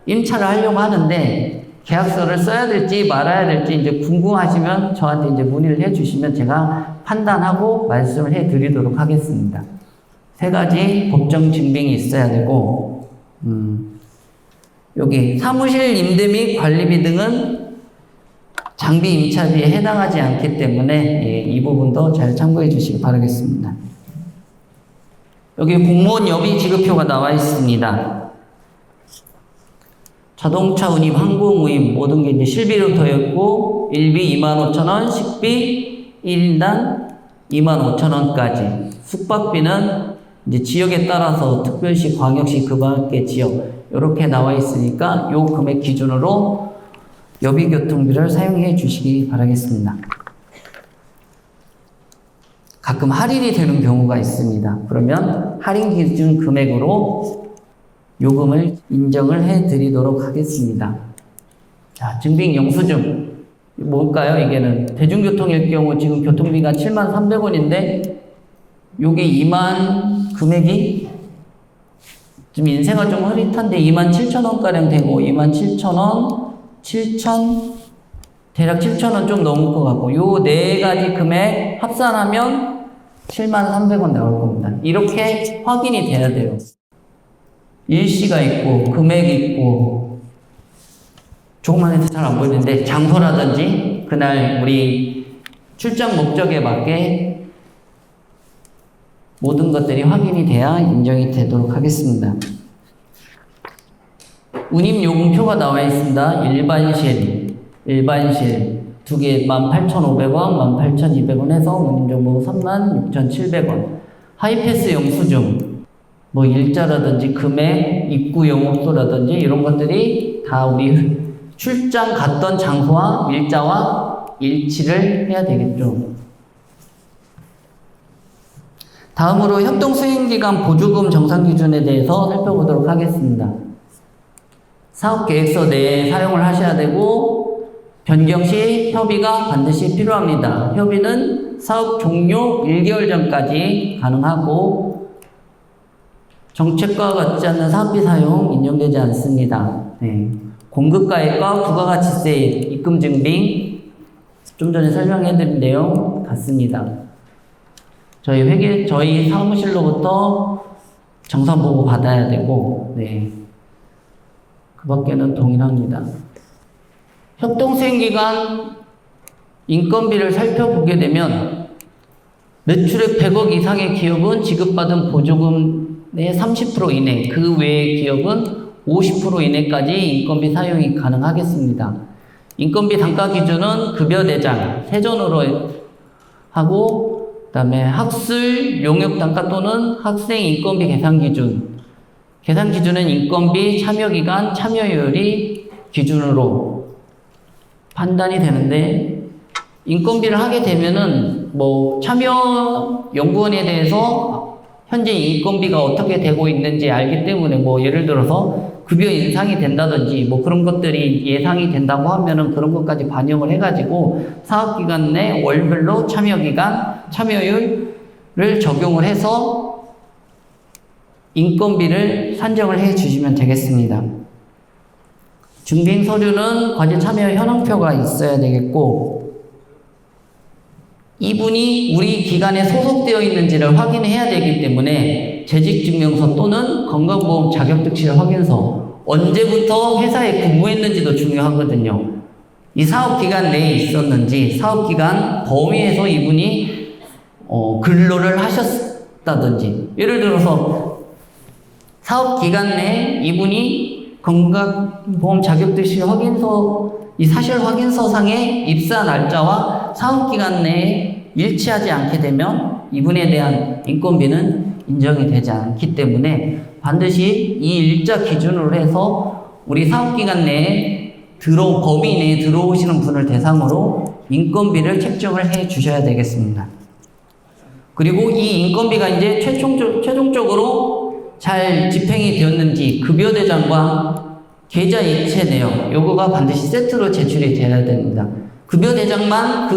임차를 하려고 하는데 계약서를 써야 될지 말아야 될지 이제 궁금하시면 저한테 이제 문의를 해 주시면 제가 판단하고 말씀을 해 드리도록 하겠습니다. 3가지 법정 증빙이 있어야 되고, 여기 사무실 임대 및 관리비 등은 장비 임차비에 해당하지 않기 때문에 이 부분도 잘 참고해 주시기 바라겠습니다. 여기 공무원 여비 지급표가 나와 있습니다. 자동차 운임, 항공 운임 모든 게 이제 실비로 더했고, 일비 25,000원, 식비 1인당 25,000원까지. 숙박비는 이제 지역에 따라서 특별시, 광역시, 그 밖의 지역 이렇게 나와 있으니까 요 금액 기준으로 여비교통비를 사용해 주시기 바라겠습니다. 가끔 할인이 되는 경우가 있습니다. 그러면 할인 기준 금액으로 요금을 인정을 해 드리도록 하겠습니다. 자, 증빙 영수증. 뭘까요? 이게는 대중교통일 경우 지금 교통비가 73,300원인데 요게 2만 금액이 좀 인쇄가 좀 흐릿한데 27,000원가량 되고 27,000원, 7,000, 대략 7,000원 좀 넘을 것 같고, 요 4가지 금액 합산하면 73,300원 나올 겁니다. 이렇게 확인이 돼야 돼요. 일시가 있고, 금액이 있고, 조금만 해도 잘 안 보이는데, 장소라든지, 그날 우리 출장 목적에 맞게 모든 것들이 확인이 돼야 인정이 되도록 하겠습니다. 운임요금표가 나와 있습니다. 일반실 2개 18,500원, 18,200원 해서 운임요금 36,700원. 하이패스 영수증, 뭐 일자라든지 금액, 입구 영업소라든지 이런 것들이 다 우리 출장 갔던 장소와 일자와 일치를 해야 되겠죠. 다음으로 협동수행기간 보조금 정산기준에 대해서 살펴보도록 하겠습니다. 사업계획서 내에 사용을 하셔야 되고, 변경 시 협의가 반드시 필요합니다. 협의는 사업 종료 1개월 전까지 가능하고, 정책과 같지 않는 사업비 사용 인정되지 않습니다. 공급가액과 부가가치세 입금 증빙, 좀 전에 설명해드린 내용 같습니다. 저희 사무실로부터 정산보고 받아야 되고, 그 밖에는 동일합니다. 협동수행기간 인건비를 살펴보게 되면 매출액 100억 이상의 기업은 지급받은 보조금의 30% 이내, 그 외의 기업은 50% 이내까지 인건비 사용이 가능하겠습니다. 인건비 단가 기준은 급여대장, 세전으로 하고, 그 다음에 학술 용역 단가 또는 학생 인건비 계산 기준. 계산 기준은 인건비, 참여기간, 참여율이 기준으로 판단이 되는데, 인건비를 하게 되면은 뭐 참여 연구원에 대해서 현재 인건비가 어떻게 되고 있는지 알기 때문에, 뭐 예를 들어서 급여 인상이 된다든지 뭐 그런 것들이 예상이 된다고 하면은 그런 것까지 반영을 해가지고 사업기간 내 월별로 참여기간, 참여율을 적용을 해서 인건비를 산정을 해 주시면 되겠습니다. 증빙 서류는 과제 참여 현황표가 있어야 되겠고, 이분이 우리 기관에 소속되어 있는지를 확인해야 되기 때문에 재직증명서 또는 건강보험 자격특실 확인서, 언제부터 회사에 근무했는지도 중요하거든요. 이 사업기간 내에 있었는지, 사업기간 범위에서 이분이 근로를 한다든지, 예를 들어서 사업 기간 내에 이분이 건강보험 자격증시 확인서, 이 사실 확인서상의 입사 날짜와 사업 기간 내에 일치하지 않게 되면 이분에 대한 인건비는 인정이 되지 않기 때문에 반드시 이 일자 기준으로 해서 우리 사업 기간 내에 범위 내에 들어오시는 분을 대상으로 인건비를 책정을 해 주셔야 되겠습니다. 그리고 이 인건비가 이제 최종적으로 잘 집행이 되었는지 급여 대장과 계좌 이체 내역, 요거가 반드시 세트로 제출이 돼야 됩니다. 급여 대장만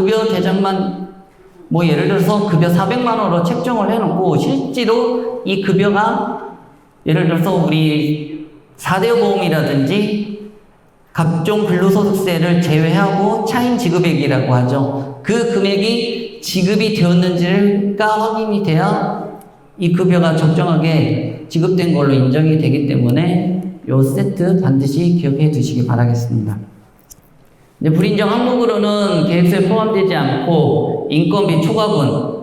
뭐 예를 들어서 급여 400만 원으로 책정을 해놓고 실제로 이 급여가 예를 들어서 우리 4대 보험이라든지 각종 근로소득세를 제외하고 차임 지급액이라고 하죠. 그 금액이 지급이 되었는지가 확인이 돼야 이 급여가 적정하게 지급된 걸로 인정이 되기 때문에 요 세트 반드시 기억해 두시기 바라겠습니다. 불인정 항목으로는 계획서에 포함되지 않고 인건비 초과분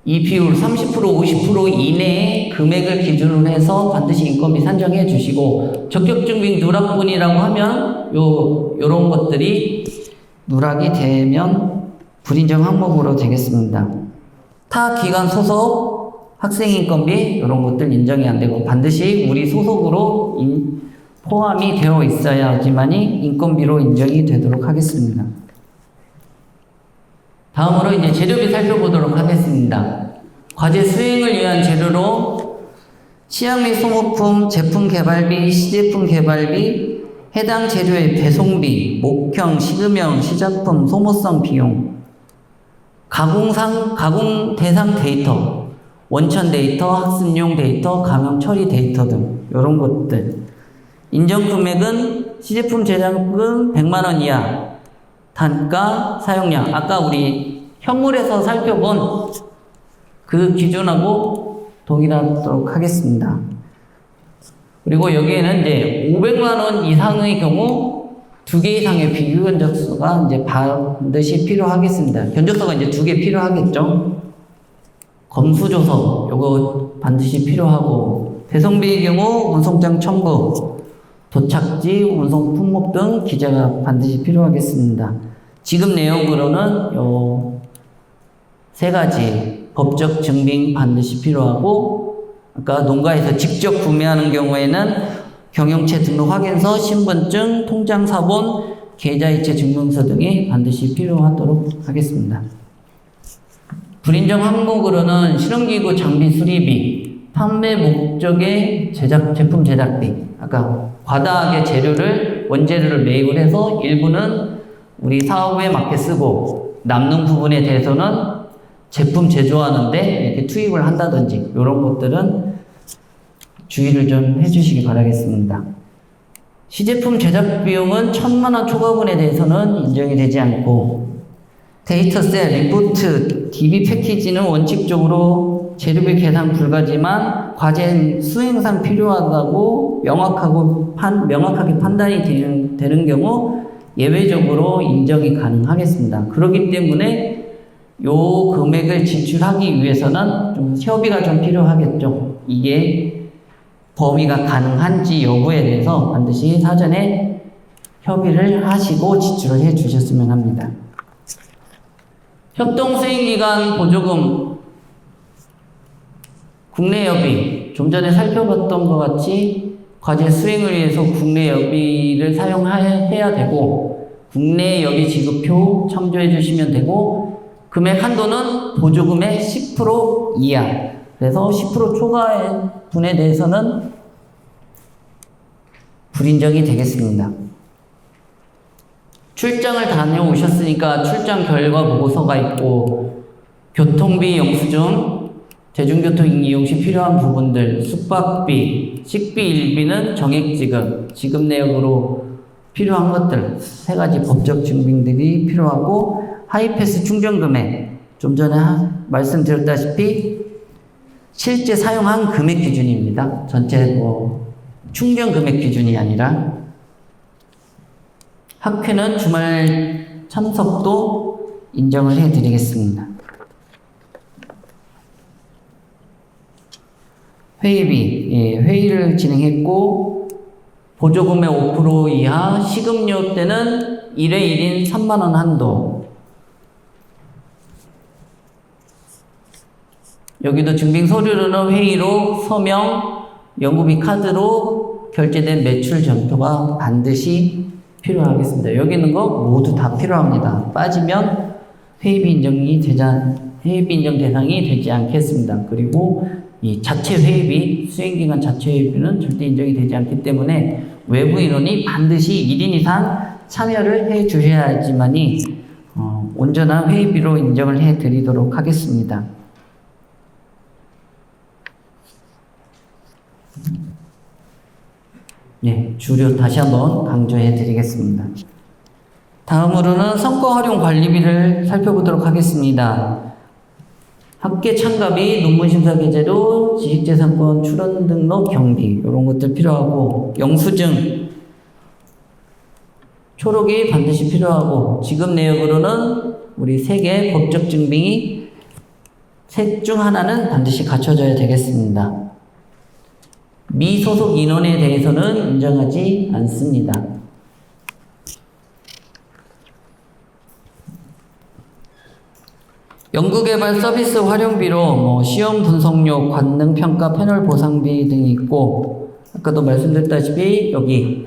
이 비율 30%, 50% 이내의 금액을 기준으로 해서 반드시 인건비 산정해 주시고, 적격증빙 누락분이라고 하면 요런 것들이 누락이 되면 불인정 항목으로 되겠습니다. 타 기관 소속 학생 인건비 이런 것들 인정이 안 되고 반드시 우리 소속으로 포함이 되어 있어야지만이 인건비로 인정이 되도록 하겠습니다. 다음으로 이제 재료비 살펴보도록 하겠습니다. 과제 수행을 위한 재료로 치약 및 소모품, 제품 개발비, 시제품 개발비, 해당 재료의 배송비, 목형, 식음형, 시작품, 소모성 비용, 가공 대상 데이터, 원천 데이터, 학습용 데이터, 감염 처리 데이터 등 이런 것들. 인정 금액은 시제품 제작금 100만 원 이하, 단가, 사용량, 아까 우리 현물에서 살펴본 그 기준하고 동일하도록 하겠습니다. 그리고 여기에는 이제 500만 원 이상의 경우 2개 이상의 비교 견적서가 이제 반드시 필요하겠습니다. 견적서가 이제 2개 필요하겠죠. 검수조서 요거 반드시 필요하고, 배송비의 경우 운송장 첨부, 도착지, 운송 품목 등 기재가 반드시 필요하겠습니다. 지급 내역으로는 요 3가지 법적 증빙 반드시 필요하고, 아까 농가에서 직접 구매하는 경우에는 경영체 등록 확인서, 신분증, 통장 사본, 계좌이체 증명서 등이 반드시 필요하도록 하겠습니다. 불인정 항목으로는 실험기구 장비 수리비, 판매 목적의 제품 제작비, 아까 과다하게 원재료를 매입을 해서 일부는 우리 사업에 맞게 쓰고 남는 부분에 대해서는 제품 제조하는데 이렇게 투입을 한다든지 이런 것들은 주의를 좀 해주시기 바라겠습니다. 시제품 제작 비용은 1,000만 원 초과분에 대해서는 인정이 되지 않고, 데이터셀, 리포트, DB 패키지는 원칙적으로 재료비 계산 불가지만 과제 수행상 필요하다고 명확하게 판단이 되는 경우 예외적으로 인정이 가능하겠습니다. 그렇기 때문에 요 금액을 지출하기 위해서는 좀 협의가 좀 필요하겠죠. 이게 범위가 가능한지 여부에 대해서 반드시 사전에 협의를 하시고 지출을 해 주셨으면 합니다. 협동수행기간 보조금, 국내 여비, 좀 전에 살펴봤던 것 같이 과제 수행을 위해서 국내 여비를 사용해야 되고, 국내 여비 지급표 첨부해 주시면 되고, 금액 한도는 보조금의 10% 이하. 그래서 10% 초과의 분에 대해서는 불인정이 되겠습니다. 출장을 다녀오셨으니까 출장 결과 보고서가 있고, 교통비 영수증, 대중교통 이용 시 필요한 부분들, 숙박비, 식비 일비는 정액 지급 내역으로 필요한 것들 3가지 법적 증빙들이 필요하고, 하이패스 충전 금액, 좀 전에 말씀드렸다시피 실제 사용한 금액 기준입니다. 전체 충전 금액 기준이 아니라. 학회는 주말 참석도 인정을 해드리겠습니다. 회의비, 예, 회의를 진행했고, 보조금의 5% 이하, 시급료 때는 1회 1인 3만원 한도. 여기도 증빙 서류로는 회의로 서명, 연구비 카드로 결제된 매출 전표가 반드시 필요하겠습니다. 여기 있는 거 모두 다 필요합니다. 빠지면 회의비 인정 대상이 되지 않겠습니다. 그리고 이 자체 회의비, 수행기간 자체 회의비는 절대 인정이 되지 않기 때문에 외부 인원이 반드시 1인 이상 참여를 해 주셔야지만이 온전한 회의비로 인정을 해 드리도록 하겠습니다. 네, 주류 다시 한번 강조해 드리겠습니다. 다음으로는 성과 활용 관리비를 살펴보도록 하겠습니다. 학계 참가비, 논문 심사 계제료, 지식재산권 출원 등록 경비 이런 것들 필요하고, 영수증, 초록이 반드시 필요하고, 지급 내역으로는 우리 3개 법적 증빙이 셋 중 하나는 반드시 갖춰져야 되겠습니다. 미소속 인원에 대해서는 인정하지 않습니다. 연구개발 서비스 활용비로 시험 분석료, 관능 평가, 패널 보상비 등이 있고, 아까도 말씀드렸다시피 여기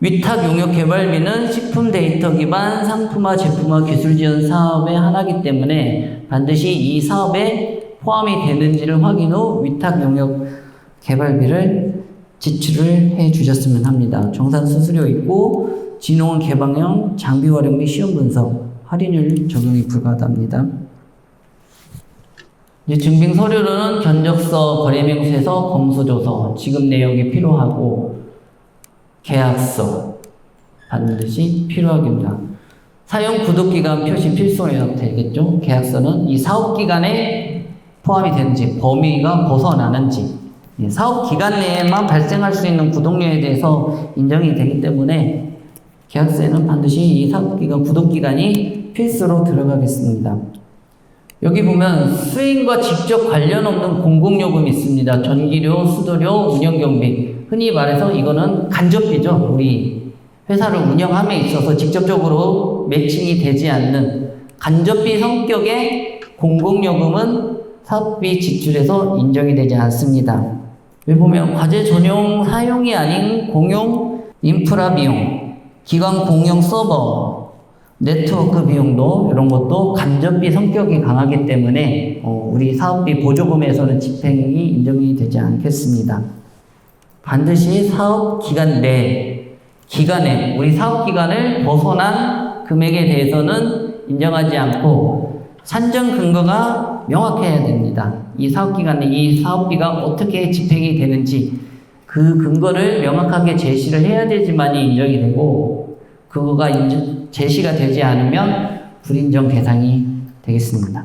위탁 용역 개발비는 식품 데이터 기반 상품화 제품화 기술 지원 사업의 하나이기 때문에 반드시 이 사업에 포함이 되는지를 확인 후 위탁 용역 개발비를 지출을 해 주셨으면 합니다. 정산 수수료 있고, 진흥원 개방형 장비 활용 및 시험 분석 할인율 적용이 불가하답니다. 이제 증빙 서류로는 견적서, 거래명세서, 검수조서, 지급 내역이 필요하고, 계약서 반드시 필요하겠습니다. 사용 구독기간 표시 필수여야 되겠죠. 계약서는 이 사업기간에 포함이 되는지, 범위가 벗어나는지, 사업기간 내에만 발생할 수 있는 구독료에 대해서 인정이 되기 때문에 계약서에는 반드시 이 사업기간, 구독기간이 필수로 들어가겠습니다. 여기 보면 수행과 직접 관련 없는 공공요금이 있습니다. 전기료, 수도료, 운영경비. 흔히 말해서 이거는 간접비죠. 우리 회사를 운영함에 있어서 직접적으로 매칭이 되지 않는 간접비 성격의 공공요금은 사업비 지출에서 인정이 되지 않습니다. 여기 보면 과제 전용 사용이 아닌 공용 인프라 비용, 기관 공용 서버, 네트워크 비용도 이런 것도 간접비 성격이 강하기 때문에 우리 사업비 보조금에서는 집행이 인정이 되지 않겠습니다. 반드시 사업 기간 내, 기간에, 우리 사업 기간을 벗어난 금액에 대해서는 인정하지 않고 산정 근거가 명확해야 됩니다. 이 사업 기간에 이 사업비가 어떻게 집행이 되는지 그 근거를 명확하게 제시를 해야 되지만이 인정이 되고, 그거가 제시가 되지 않으면 불인정 대상이 되겠습니다.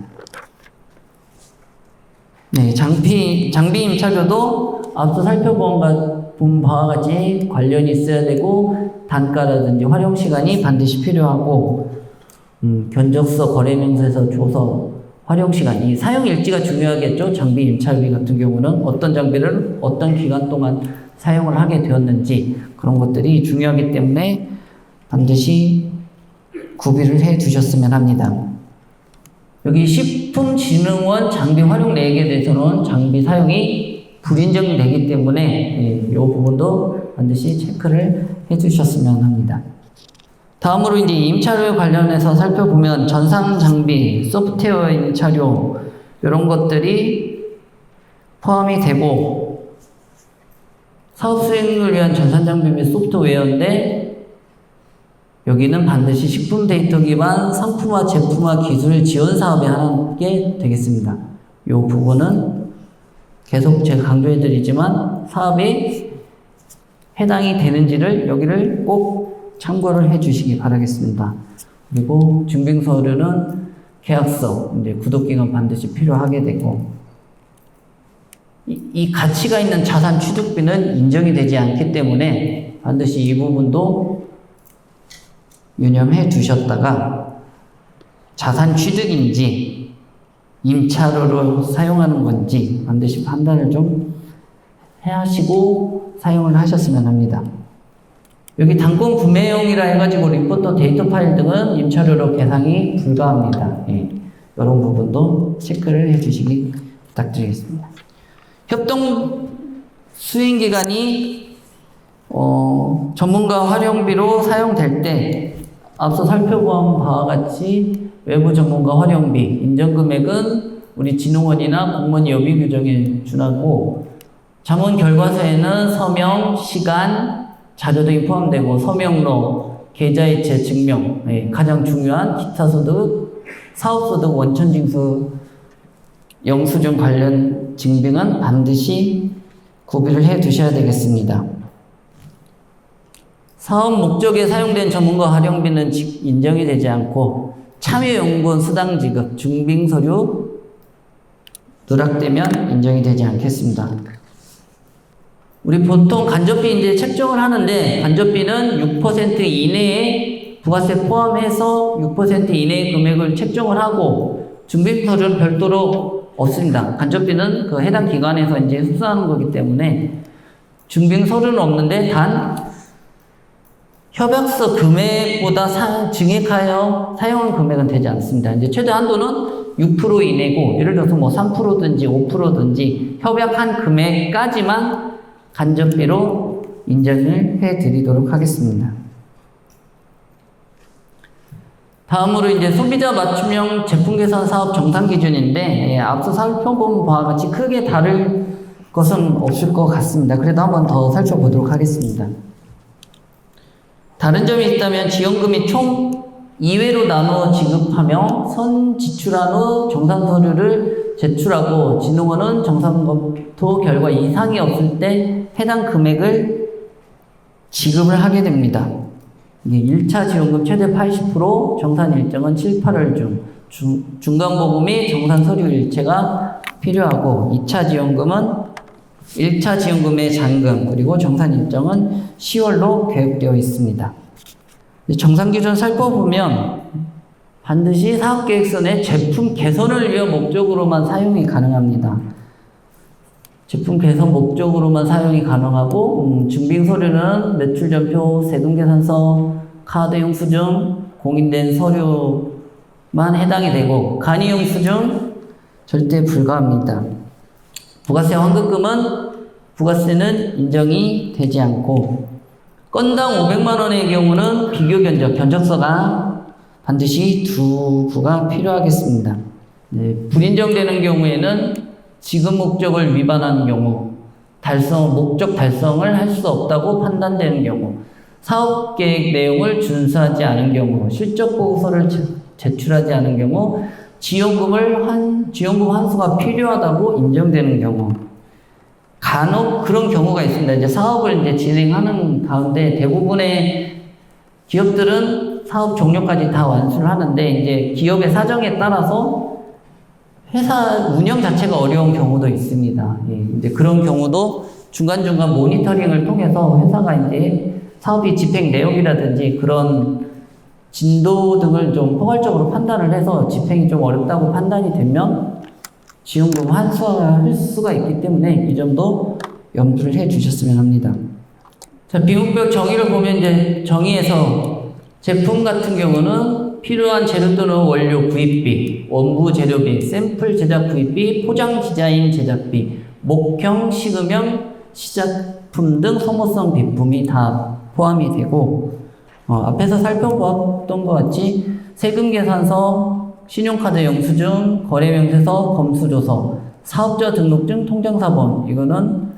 네, 장비 임차료도 앞서 살펴본 바와 같이 관련이 있어야 되고, 단가라든지 활용 시간이 반드시 필요하고, 견적서, 거래명세서, 조서, 활용 시간, 이 사용 일지가 중요하겠죠. 장비 임차비 같은 경우는 어떤 장비를 어떤 기간 동안 사용을 하게 되었는지 그런 것들이 중요하기 때문에 반드시 구비를 해 주셨으면 합니다. 여기 식품진흥원 장비 활용 내역에 대해서는 장비 사용이 불인정되기 때문에 이 부분도 반드시 체크를 해 주셨으면 합니다. 다음으로 이제 임차료에 관련해서 살펴보면 전산 장비, 소프트웨어 임차료 이런 것들이 포함이 되고, 사업 수행을 위한 전산 장비 및 소프트웨어인데 여기는 반드시 식품 데이터 기반 상품화 제품화 기술 지원 사업에 하나게 되겠습니다. 이 부분은 계속 제가 강조해 드리지만 사업에 해당이 되는지를 여기를 꼭 참고를 해 주시기 바라겠습니다. 그리고 증빙서류는 계약서, 이제 구독기간 반드시 필요하게 되고, 이 가치가 있는 자산 취득비는 인정이 되지 않기 때문에 반드시 이 부분도 유념해 두셨다가 자산 취득인지 임차료로 사용하는 건지 반드시 판단을 좀 하시고 사용을 하셨으면 합니다. 여기 단권 구매용이라 해가지고 리포터 데이터 파일 등은 임차료로 계상이 불가합니다. 예, 이런 부분도 체크를 해주시기 부탁드리겠습니다. 협동 수행기간이 전문가 활용비로 사용될 때 앞서 살펴본 바와 같이 외부 전문가 활용비, 인정금액은 우리 진흥원이나 공무원 여비 규정에 준하고 자문 결과서에는 서명, 시간, 자료 등이 포함되고 서명로, 계좌이체 증명, 가장 중요한 기타소득, 사업소득, 원천징수, 영수증 관련 증빙은 반드시 구비를 해 두셔야 되겠습니다. 사업 목적에 사용된 전문가 활용비는 인정이 되지 않고 참여연구원 수당 지급, 증빙서류 누락되면 인정이 되지 않겠습니다. 우리 보통 간접비 이제 책정을 하는데 간접비는 6% 이내에 부가세 포함해서 6% 이내의 금액을 책정을 하고 증빙서류는 별도로 없습니다. 간접비는 그 해당 기관에서 이제 흡수하는 거기 때문에 증빙서류는 없는데 단 협약서 금액보다 증액하여 사용한 금액은 되지 않습니다. 이제 최대 한도는 6% 이내고 예를 들어서 뭐 3%든지 5%든지 협약한 금액까지만 간접비로 인정을 해드리도록 하겠습니다. 다음으로 이제 소비자 맞춤형 제품 개선 사업 정상 기준인데 앞서 살펴본 바와 같이 크게 다를 것은 없을 것 같습니다. 그래도 한번 더 살펴보도록 하겠습니다. 다른 점이 있다면 지원금이 총 2회로 나누어 지급하며 선 지출한 후 정산 서류를 제출하고 진흥원은 정산 검토 결과 이상이 없을 때 해당 금액을 지급을 하게 됩니다. 1차 지원금 최대 80%, 정산 일정은 7, 8월 중간 보고 및 정산 서류 일체가 필요하고 2차 지원금은 1차 지원금의 잔금 그리고 정산 일정은 10월로 계획되어 있습니다. 정산 기준 살펴보면 반드시 사업계획서 내 제품 개선을 위한 목적으로만 사용이 가능합니다. 제품 개선 목적으로만 사용이 가능하고 증빙서류는 매출전표, 세금계산서, 카드 영수증, 공인된 서류만 해당이 되고 간이 영수증 절대 불가합니다. 부가세 환급금은 부가세는 인정이 되지 않고 건당 500만 원의 경우는 비교 견적서가 반드시 2부가 필요하겠습니다. 네, 불인정되는 경우에는 지급 목적을 위반한 경우, 목적 달성을 할 수 없다고 판단되는 경우, 사업계획 내용을 준수하지 않은 경우, 실적보고서를 제출하지 않은 경우, 지원금 환수가 필요하다고 인정되는 경우, 간혹 그런 경우가 있습니다. 이제 사업을 이제 진행하는 가운데 대부분의 기업들은 사업 종료까지 다 완수를 하는데 이제 기업의 사정에 따라서 회사 운영 자체가 어려운 경우도 있습니다. 예, 이제 그런 경우도 중간중간 모니터링을 통해서 회사가 이제 사업이 집행 내역이라든지 그런 진도 등을 좀 포괄적으로 판단을 해서 집행이 좀 어렵다고 판단이 되면 지원금 환수할 수가 있기 때문에 이 점도 염두를 해 주셨으면 합니다. 자, 비용별 정의를 보면 이제 정의에서 제품 같은 경우는 필요한 재료 또는 원료 구입비, 원부 재료비, 샘플 제작 구입비, 포장 디자인 제작비, 목형, 식음형, 시작품 등 소모성 비품이 다 포함이 되고 앞에서 살펴보았던 것 같이 세금계산서, 신용카드 영수증, 거래명세서, 검수조서, 사업자 등록증, 통장사본 이거는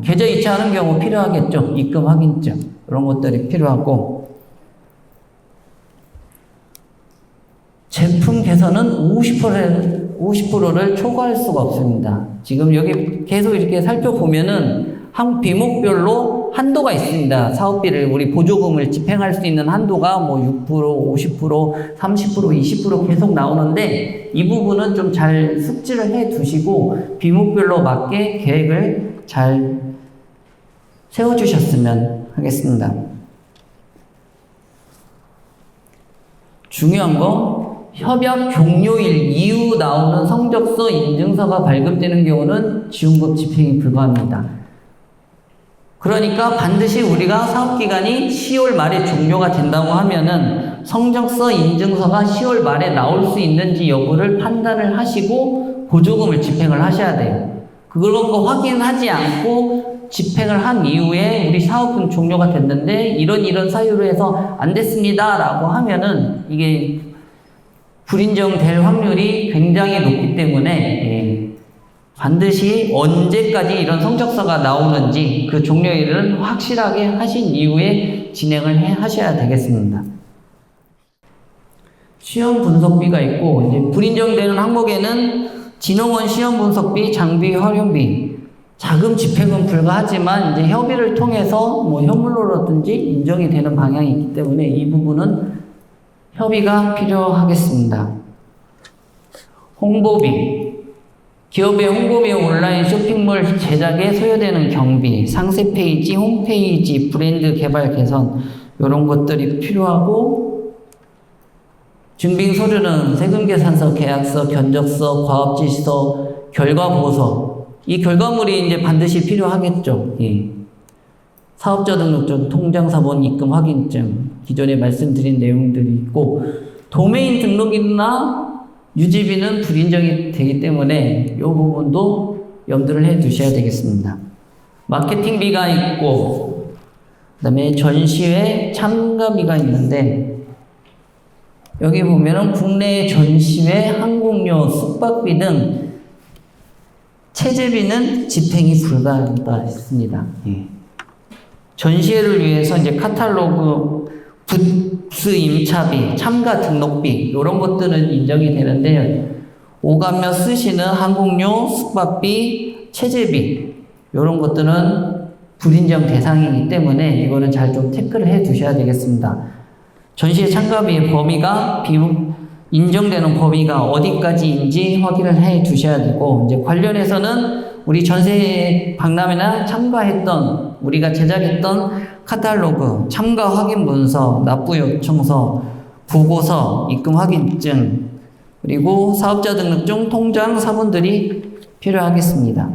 계좌 이체하는 경우 필요하겠죠. 입금 확인증 이런 것들이 필요하고 제품 개선은 50%를 초과할 수가 없습니다. 지금 여기 계속 이렇게 살펴보면은 한 비목별로 한도가 있습니다. 사업비를 우리 보조금을 집행할 수 있는 한도가 뭐 6%, 50%, 30%, 20% 계속 나오는데 이 부분은 좀 잘 숙지를 해 두시고 비목별로 맞게 계획을 잘 세워주셨으면 하겠습니다. 중요한 거 협약 종료일 이후 나오는 성적서 인증서가 발급되는 경우는 지원급 집행이 불가합니다. 그러니까 반드시 우리가 사업기간이 10월 말에 종료가 된다고 하면은 성적서 인증서가 10월 말에 나올 수 있는지 여부를 판단을 하시고 보조금을 집행을 하셔야 돼요. 그런 거 확인하지 않고 집행을 한 이후에 우리 사업은 종료가 됐는데 이런 사유로 해서 안 됐습니다 라고 하면은 이게 불인정될 확률이 굉장히 높기 때문에 반드시 언제까지 이런 성적서가 나오는지 그 종료일은 확실하게 하신 이후에 진행을 하셔야 되겠습니다. 시험 분석비가 있고 이제 불인정되는 항목에는 진흥원 시험 분석비, 장비 활용비, 자금 집행은 불가하지만 이제 협의를 통해서 뭐 현물로라든지 인정이 되는 방향이 있기 때문에 이 부분은 협의가 필요하겠습니다. 홍보비. 기업의 홍보 및 온라인 쇼핑몰 제작에 소요되는 경비, 상세 페이지, 홈페이지, 브랜드 개발 개선 이런 것들이 필요하고 증빙 서류는 세금계산서, 계약서, 견적서, 과업지시서, 결과보고서 이 결과물이 이제 반드시 필요하겠죠. 예. 사업자 등록증, 통장사본 입금 확인증, 기존에 말씀드린 내용들이 있고 도메인 등록이나 유지비는 불인정이 되기 때문에 이 부분도 염두를 해 두셔야 되겠습니다. 마케팅비가 있고 그 다음에 전시회 참가비가 있는데 여기 보면은 국내 전시회 항공료 숙박비 등 체재비는 집행이 불가하다 했습니다. 예. 전시회를 위해서 이제 카탈로그, 부스 임차비, 참가 등록비 이런 것들은 인정이 되는데 오가며 쓰시는 항공료, 숙박비, 체재비 이런 것들은 불인정 대상이기 때문에 이거는 잘 좀 체크를 해 두셔야 되겠습니다. 전시회 참가비의 범위가 인정되는 범위가 어디까지인지 확인을 해 두셔야 되고 이제 관련해서는 우리 전세 박람회나 참가했던 우리가 제작했던 카탈로그, 참가 확인 문서, 납부 요청서, 보고서, 입금 확인증, 그리고 사업자 등록증, 통장, 사본들이 필요하겠습니다.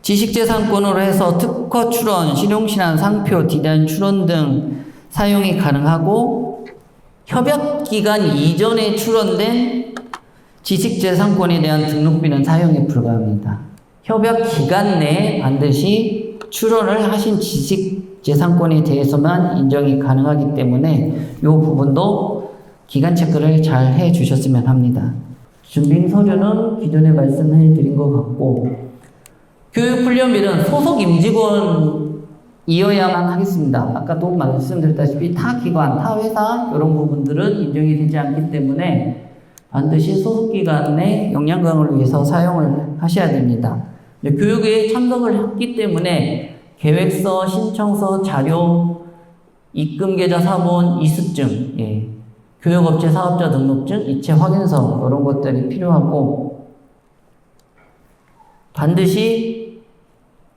지식재산권으로 해서 특허 출원, 실용신안, 상표, 디자인 출원 등 사용이 가능하고 협약기간 이전에 출원된 지식재산권에 대한 등록비는 사용이 불가합니다. 협약기간 내에 반드시 출원을 하신 지식재산권에 대해서만 인정이 가능하기 때문에 이 부분도 기간 체크를 잘 해주셨으면 합니다. 준비 서류는 기존에 말씀해 드린 것 같고 교육훈련비는 소속 임직원이어야만 하겠습니다. 아까도 말씀드렸다시피 타 기관, 타 회사 이런 부분들은 인정이 되지 않기 때문에 반드시 소속기관의 역량 강화를 위해서 사용을 하셔야 됩니다. 교육에 참석을 했기 때문에 계획서, 신청서, 자료, 입금계좌 사본, 이수증, 교육업체 사업자 등록증, 이체 확인서 이런 것들이 필요하고 반드시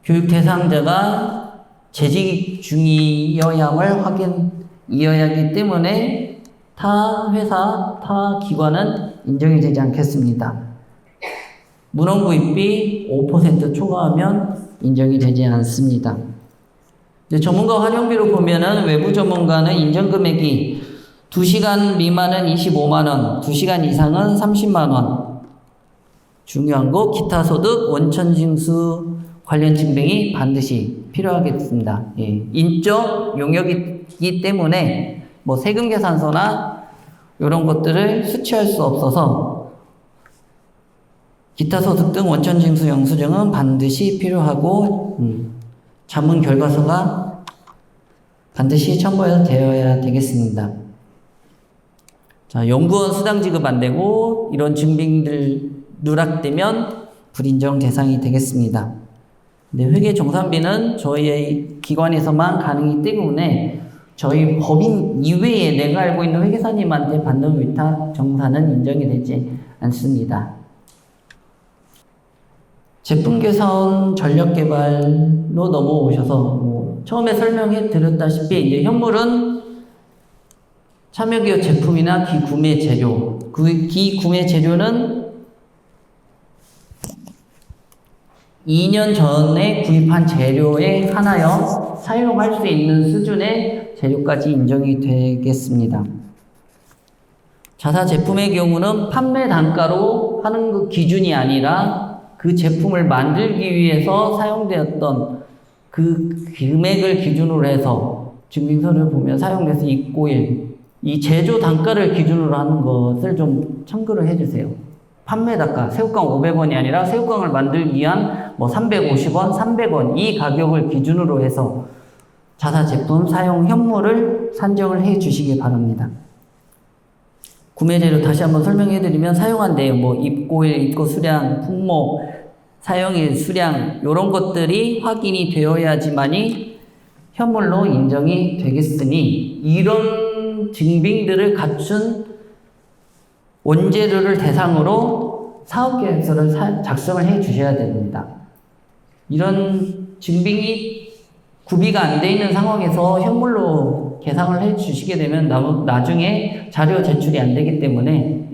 교육 대상자가 재직 중이어야만 이어야 하기 때문에 타 회사, 타 기관은 인정이 되지 않겠습니다. 문헌구입비 5% 초과하면 인정이 되지 않습니다. 전문가 활용비로 보면은 외부 전문가는 인정금액이 2시간 미만은 25만원, 2시간 이상은 30만원. 중요한 거 기타 소득, 원천징수 관련 증빙이 반드시 필요하겠습니다. 인적 용역이기 때문에 뭐 세금 계산서나 이런 것들을 수취할 수 없어서 기타 소득 등 원천징수 영수증은 반드시 필요하고 자문 결과서가 반드시 첨부되어야 되겠습니다. 자, 연구원 수당 지급 안 되고 이런 증빙들 누락되면 불인정 대상이 되겠습니다. 근데 회계 정산비는 저희의 기관에서만 가능하기 때문에 저희 법인 이외에 내가 알고 있는 회계사님한테 받는 위탁 정산은 인정이 되지 않습니다. 제품개선 전력개발로 넘어오셔서 처음에 설명해 드렸다시피 이제 현물은 참여기업 제품이나 기구매 재료. 그 기구매 재료는 2년 전에 구입한 재료에 한하여 사용할 수 있는 수준의 재료까지 인정이 되겠습니다. 자사 제품의 경우는 판매 단가로 하는 그 기준이 아니라 그 제품을 만들기 위해서 사용되었던 그 금액을 기준으로 해서 증빙서를 보면 사용돼서 입고일 이 제조 단가를 기준으로 하는 것을 좀 참고를 해주세요. 판매 단가, 새우깡 500원이 아니라 새우깡을 만들기 위한 뭐 350원, 300원 이 가격을 기준으로 해서 자사 제품 사용 현물을 산정을 해 주시기 바랍니다. 구매 재료 다시 한번 설명해 드리면 사용한 내용, 뭐 입고일, 입고 수량, 품목, 사용일, 수량 이런 것들이 확인이 되어야지만이 현물로 인정이 되겠으니 이런 증빙들을 갖춘 원재료를 대상으로 사업계획서를 작성을 해 주셔야 됩니다. 이런 증빙이 구비가 안 돼 있는 상황에서 현물로 계상을 해 주시게 되면 나중에 자료 제출이 안 되기 때문에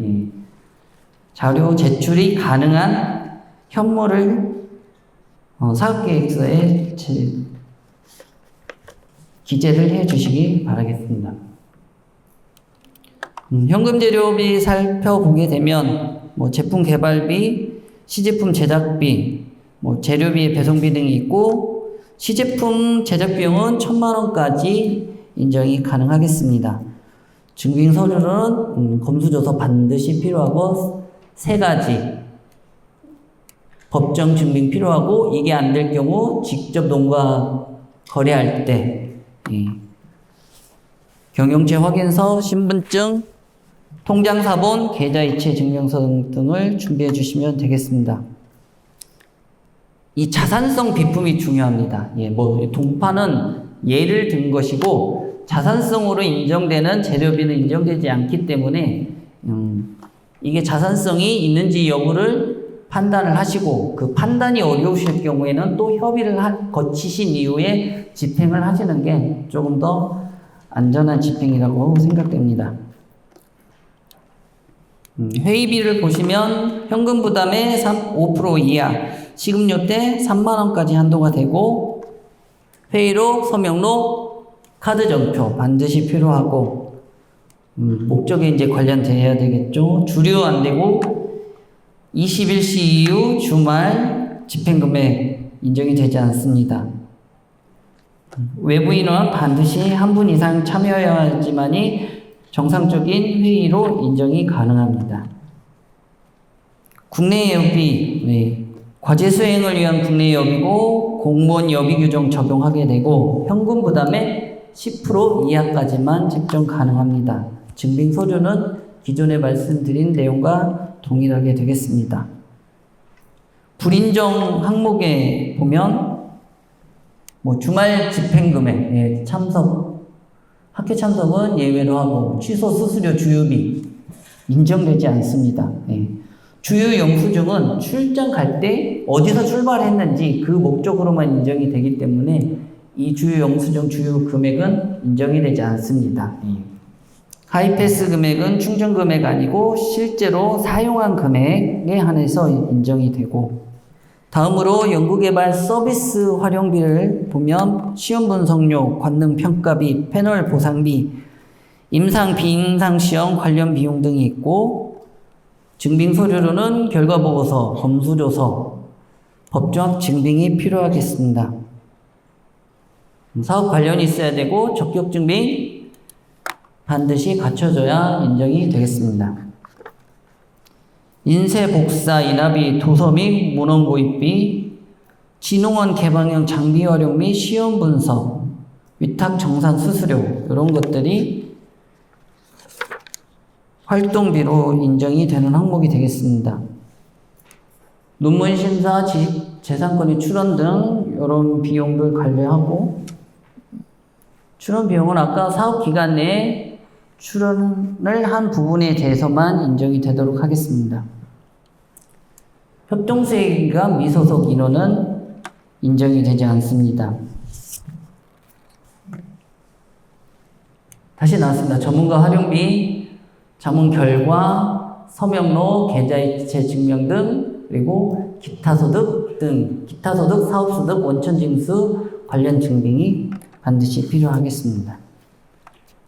자료 제출이 가능한 현물을 사업계획서에 기재를 해 주시기 바라겠습니다. 현금 재료비 살펴보게 되면 뭐 제품 개발비, 시제품 제작비, 뭐 재료비, 배송비 등이 있고 시제품 제작 비용은 1,000만 원까지 인정이 가능하겠습니다. 증빙 서류는 검수조서 반드시 필요하고 3가지 법정 증빙 필요하고 이게 안 될 경우 직접 농가 거래할 때 경영체 확인서, 신분증, 통장사본, 계좌이체 증명서 등을 준비해 주시면 되겠습니다. 이 자산성 비품이 중요합니다. 뭐 동파는 예를 든 것이고 자산성으로 인정되는 재료비는 인정되지 않기 때문에 이게 자산성이 있는지 여부를 판단을 하시고 그 판단이 어려우실 경우에는 또 협의를 거치신 이후에 집행을 하시는 게 조금 더 안전한 집행이라고 생각됩니다. 회의비를 보시면 현금 부담의 5% 이하, 식음료 때 3만 원까지 한도가 되고 회의록, 서명록, 카드 정표 반드시 필요하고 목적에 이제 관련돼야 되겠죠. 주류 안 되고 21시 이후 주말 집행금액 인정이 되지 않습니다. 외부 인원 반드시 한 분 이상 참여해야지만이 정상적인 회의로 인정이 가능합니다. 국내 예비, 과제 수행을 위한 국내 예비고 공무원 예비 규정 적용하게 되고 현금 부담의 10% 이하까지만 책정 가능합니다. 증빙 서류는 기존에 말씀드린 내용과 동일하게 되겠습니다. 불인정 항목에 보면 뭐 주말 집행금액, 참석, 학회 참석은 예외로 하고 취소 수수료 주유비 인정되지 않습니다. 주유 영수증은 출장 갈 때 어디서 출발했는지 그 목적으로만 인정이 되기 때문에 이 주유 영수증 주유 금액은 인정이 되지 않습니다. 하이패스 금액은 충전 금액 아니고 실제로 사용한 금액에 한해서 인정이 되고 다음으로 연구개발 서비스 활용비를 보면 시험 분석료, 관능 평가비, 패널 보상비, 임상 비임상 시험 관련 비용 등이 있고 증빙 서류로는 결과보고서, 검수조서, 법정 증빙이 필요하겠습니다. 사업 관련이 있어야 되고 적격 증빙 반드시 갖춰져야 인정이 되겠습니다. 인쇄 복사 인하비, 도서 및 문헌 고입비, 진흥원 개방형 장비 활용 및 시험 분석, 위탁 정산 수수료 이런 것들이 활동비로 인정이 되는 항목이 되겠습니다. 논문 심사, 재산권의 출원 등 이런 비용들 관리하고 출원 비용은 아까 사업 기간 내에 출원을 한 부분에 대해서만 인정이 되도록 하겠습니다. 협동수혜기간 미소속 인원은 인정이 되지 않습니다. 다시 나왔습니다. 전문가 활용비, 자문 결과, 서명록, 계좌이체 증명 등, 그리고 기타 소득 등, 기타 소득, 사업소득, 원천징수 관련 증빙이 반드시 필요하겠습니다.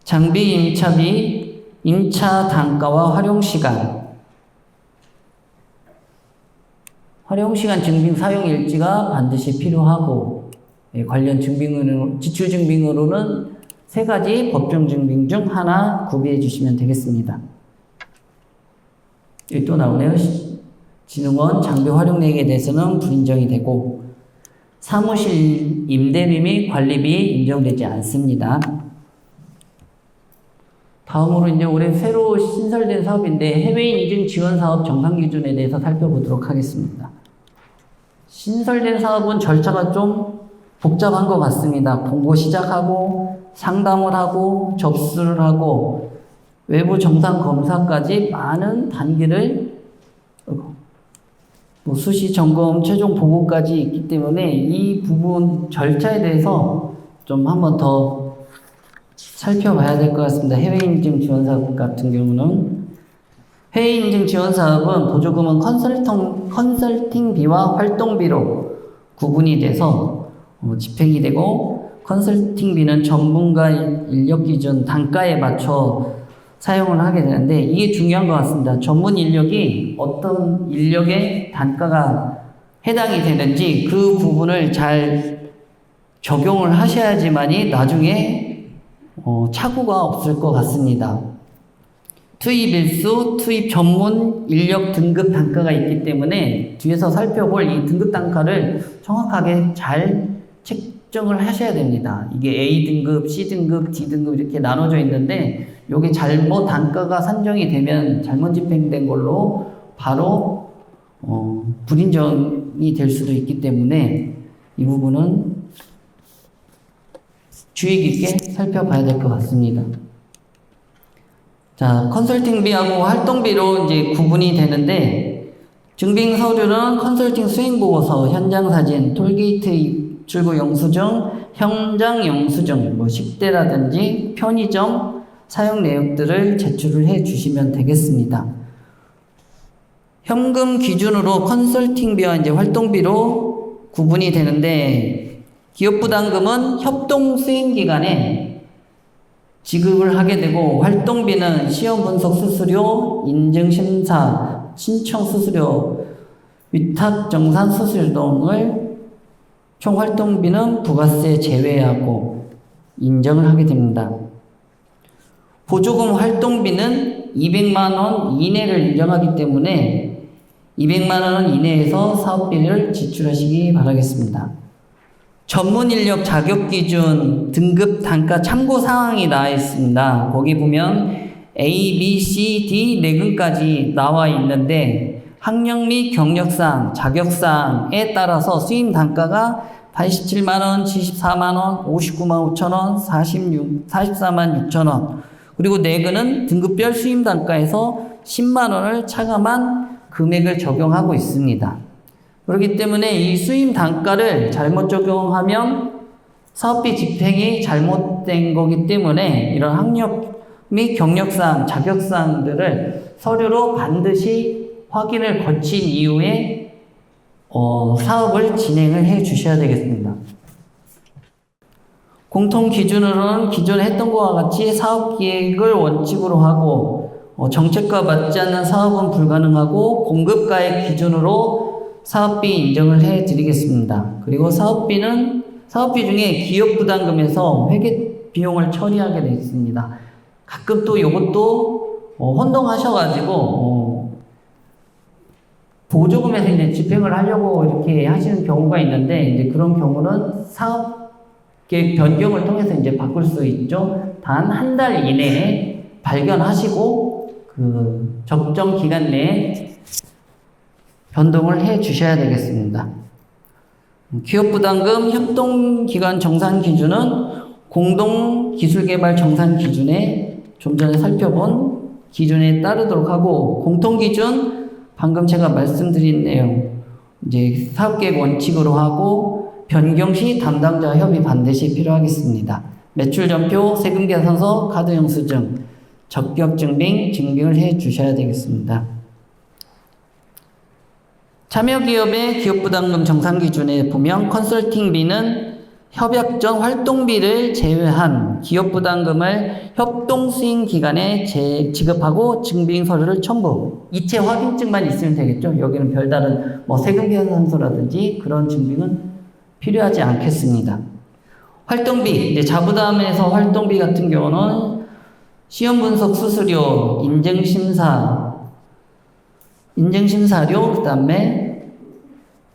장비 임차비, 임차 단가와 활용시간, 활용시간 증빙 사용일지가 반드시 필요하고, 관련 증빙으로, 지출 증빙으로는 3가지 법정 증빙 중 하나 구비해 주시면 되겠습니다. 여기 또 나오네요. 진흥원 장비 활용내역에 대해서는 불인정이 되고, 사무실 임대비 및 관리비 인정되지 않습니다. 다음으로 이제 올해 새로 신설된 사업인데 해외 인증 지원 사업 정상 기준에 대해서 살펴보도록 하겠습니다. 신설된 사업은 절차가 좀 복잡한 것 같습니다. 공고 시작하고 상담을 하고 접수를 하고 외부 정상 검사까지 많은 단계를 수시 점검 최종 보고까지 있기 때문에 이 부분 절차에 대해서 좀 한번 더 살펴봐야 될 것 같습니다. 해외인증 지원 사업 같은 경우는 해외인증 지원 사업은 보조금은 컨설팅비와 활동비로 구분이 돼서 집행이 되고, 컨설팅비는 전문가 인력 기준 단가에 맞춰 사용을 하게 되는데, 이게 중요한 것 같습니다. 전문 인력이 어떤 인력의 단가가 해당이 되는지 그 부분을 잘 적용을 하셔야지만이 나중에 착오가 없을 것 같습니다. 투입 일수, 투입 전문 인력 등급 단가가 있기 때문에 뒤에서 살펴볼 이 등급 단가를 정확하게 잘 책정을 하셔야 됩니다. 이게 A 등급, C 등급, D 등급 이렇게 나눠져 있는데, 요게 잘못 단가가 산정이 되면 잘못 집행된 걸로 바로 불인정이 될 수도 있기 때문에 이 부분은 주의 깊게 살펴봐야 될 것 같습니다. 자, 컨설팅비하고 활동비로 이제 구분이 되는데, 증빙 서류는 컨설팅 수행 보고서, 현장 사진, 톨게이트 입출구 영수증, 현장 영수증, 식대라든지 편의점 사용 내역들을 제출을 해 주시면 되겠습니다. 현금 기준으로 컨설팅비와 이제 활동비로 구분이 되는데, 기업부담금은 협동 수행 기간에 지급을 하게 되고, 활동비는 시험 분석 수수료, 인증 심사, 신청 수수료, 위탁 정산 수수료 등을 총 활동비는 부가세 제외하고 인정을 하게 됩니다. 보조금 활동비는 200만 원 이내를 인정하기 때문에 200만 원 이내에서 사업비를 지출하시기 바라겠습니다. 전문 인력 자격 기준 등급 단가 참고 사항이 나와 있습니다. 거기 보면 A, B, C, D 4근까지 나와 있는데, 학력 및 경력상, 자격상에 따라서 수임 단가가 87만 원, 74만 원, 59만 5천 원, 44만 6천 원, 그리고 4근은 등급별 수임 단가에서 10만 원을 차감한 금액을 적용하고 있습니다. 그렇기 때문에 이 수임 단가를 잘못 적용하면 사업비 집행이 잘못된 거기 때문에 이런 학력 및 경력상, 자격사항들을 서류로 반드시 확인을 거친 이후에 사업을 진행을 해 주셔야 되겠습니다. 공통 기준으로는 기존에 했던 것과 같이 사업 기획을 원칙으로 하고, 정책과 맞지 않는 사업은 불가능하고, 공급가액 기준으로 사업비 인정을 해 드리겠습니다. 그리고 사업비 중에 기업부담금에서 회계 비용을 처리하게 되어 있습니다. 가끔 또 이것도 혼동하셔가지고 보조금에서 이제 집행을 하려고 이렇게 하시는 경우가 있는데, 이제 그런 경우는 사업 계획 변경을 통해서 이제 바꿀 수 있죠. 단 한 달 이내에 발견하시고 그 적정 기간 내에 변동을 해 주셔야 되겠습니다. 기업부담금 협동기관 정산 기준은 공동기술개발 정산 기준에 좀 전에 살펴본 기준에 따르도록 하고, 공통기준 방금 제가 말씀드린 내용, 이제 사업계획 원칙으로 하고, 변경 시 담당자 협의 반드시 필요하겠습니다. 매출전표, 세금계산서, 카드 영수증, 적격증빙 증빙을 해 주셔야 되겠습니다. 참여기업의 기업부담금 정산기준에 보면 컨설팅비는 협약 전 활동비를 제외한 기업부담금을 협동수행기간에 지급하고 증빙서류를 첨부. 이체 확인증만 있으면 되겠죠. 여기는 별다른 세금계산서라든지 그런 증빙은 필요하지 않겠습니다. 활동비, 이제 자부담에서 활동비 같은 경우는 시험분석 수수료, 인증심사료, 그 다음에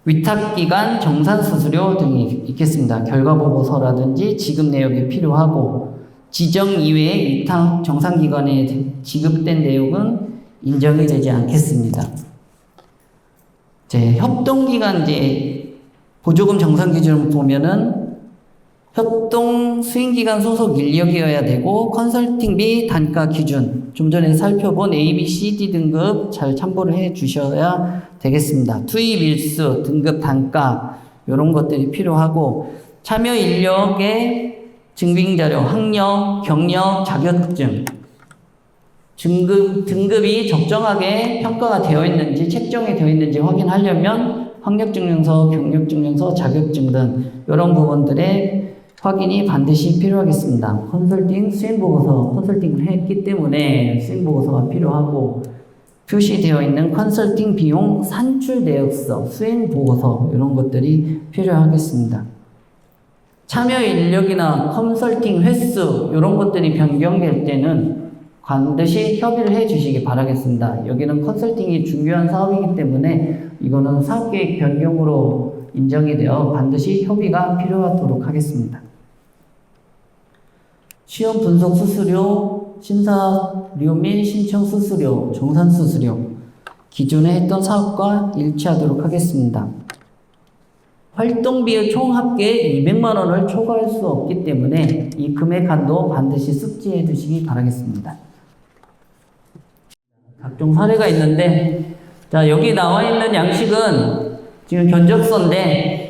위탁기간 정산수수료 등이 있겠습니다. 결과보고서라든지 지급 내역이 필요하고 지정 이외의 위탁 정산기관에 지급된 내역은 인정이 되지 않겠습니다. 협동기간 보조금 정산기준을 보면은 협동 수행기간 소속 인력이어야 되고 컨설팅비 단가 기준 좀 전에 살펴본 A, B, C, D 등급 잘 참고를 해 주셔야 되겠습니다. 투입 일수, 등급 단가 이런 것들이 필요하고 참여 인력의 증빙자료, 학력, 경력, 자격증 등급이 적정하게 평가가 되어 있는지 책정이 되어 있는지 확인하려면 학력증명서, 경력증명서, 자격증 등 이런 부분들의 확인이 반드시 필요하겠습니다. 컨설팅 수행보고서, 컨설팅을 했기 때문에 수행보고서가 필요하고 표시되어 있는 컨설팅 비용 산출 내역서, 수행보고서 이런 것들이 필요하겠습니다. 참여 인력이나 컨설팅 횟수 이런 것들이 변경될 때는 반드시 협의를 해 주시기 바라겠습니다. 여기는 컨설팅이 중요한 사업이기 때문에 이거는 사업계획 변경으로 인정이 되어 반드시 협의가 필요하도록 하겠습니다. 시험 분석 수수료, 심사료 및 신청 수수료, 정산 수수료 기존에 했던 사업과 일치하도록 하겠습니다. 활동비의 총 합계 200만 원을 초과할 수 없기 때문에 이 금액 한도 반드시 숙지해 두시기 바라겠습니다. 각종 사례가 있는데 여기 나와 있는 양식은 지금 견적서인데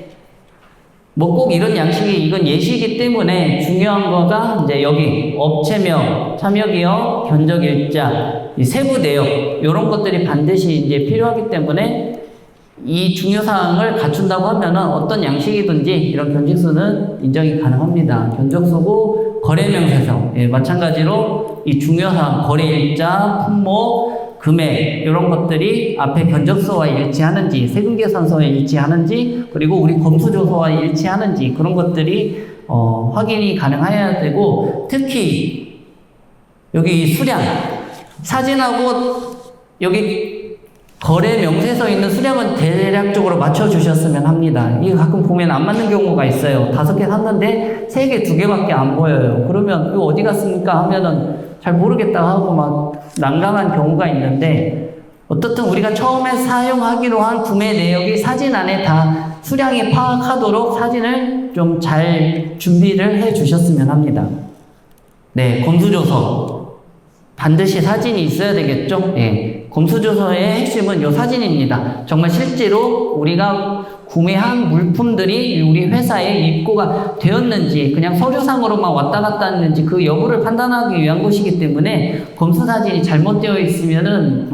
꼭 이런 양식이 이건 예시이기 때문에 중요한 거가 이제 여기 업체명, 참여기업, 견적일자, 이 세부 내역 이런 것들이 반드시 이제 필요하기 때문에 이 중요사항을 갖춘다고 하면은 어떤 양식이든지 이런 견직서는 인정이 가능합니다. 견적서고 거래명세서 마찬가지로 이 중요사항 거래일자, 품목, 금액 이런 것들이 앞에 견적서와 일치하는지 세금계산서와 일치하는지 그리고 우리 검수조서와 일치하는지 그런 것들이 확인이 가능해야 되고 특히 여기 수량 사진하고 여기 거래 명세서에 있는 수량은 대략적으로 맞춰주셨으면 합니다. 이게 가끔 보면 안 맞는 경우가 있어요. 5개 샀는데 3개, 2개밖에 안 보여요. 그러면 이거 어디 갔습니까? 하면은 잘 모르겠다 하고 막 난감한 경우가 있는데 어떻든 우리가 처음에 사용하기로 한 구매 내역이 사진 안에 다 수량이 파악하도록 사진을 좀 잘 준비를 해 주셨으면 합니다. 네, 검수조서 반드시 사진이 있어야 되겠죠? 네, 검수조서의 핵심은 이 사진입니다. 정말 실제로 우리가 구매한 물품들이 우리 회사에 입고가 되었는지 그냥 서류상으로만 왔다 갔다 했는지 그 여부를 판단하기 위한 것이기 때문에 검수사진이 잘못되어 있으면은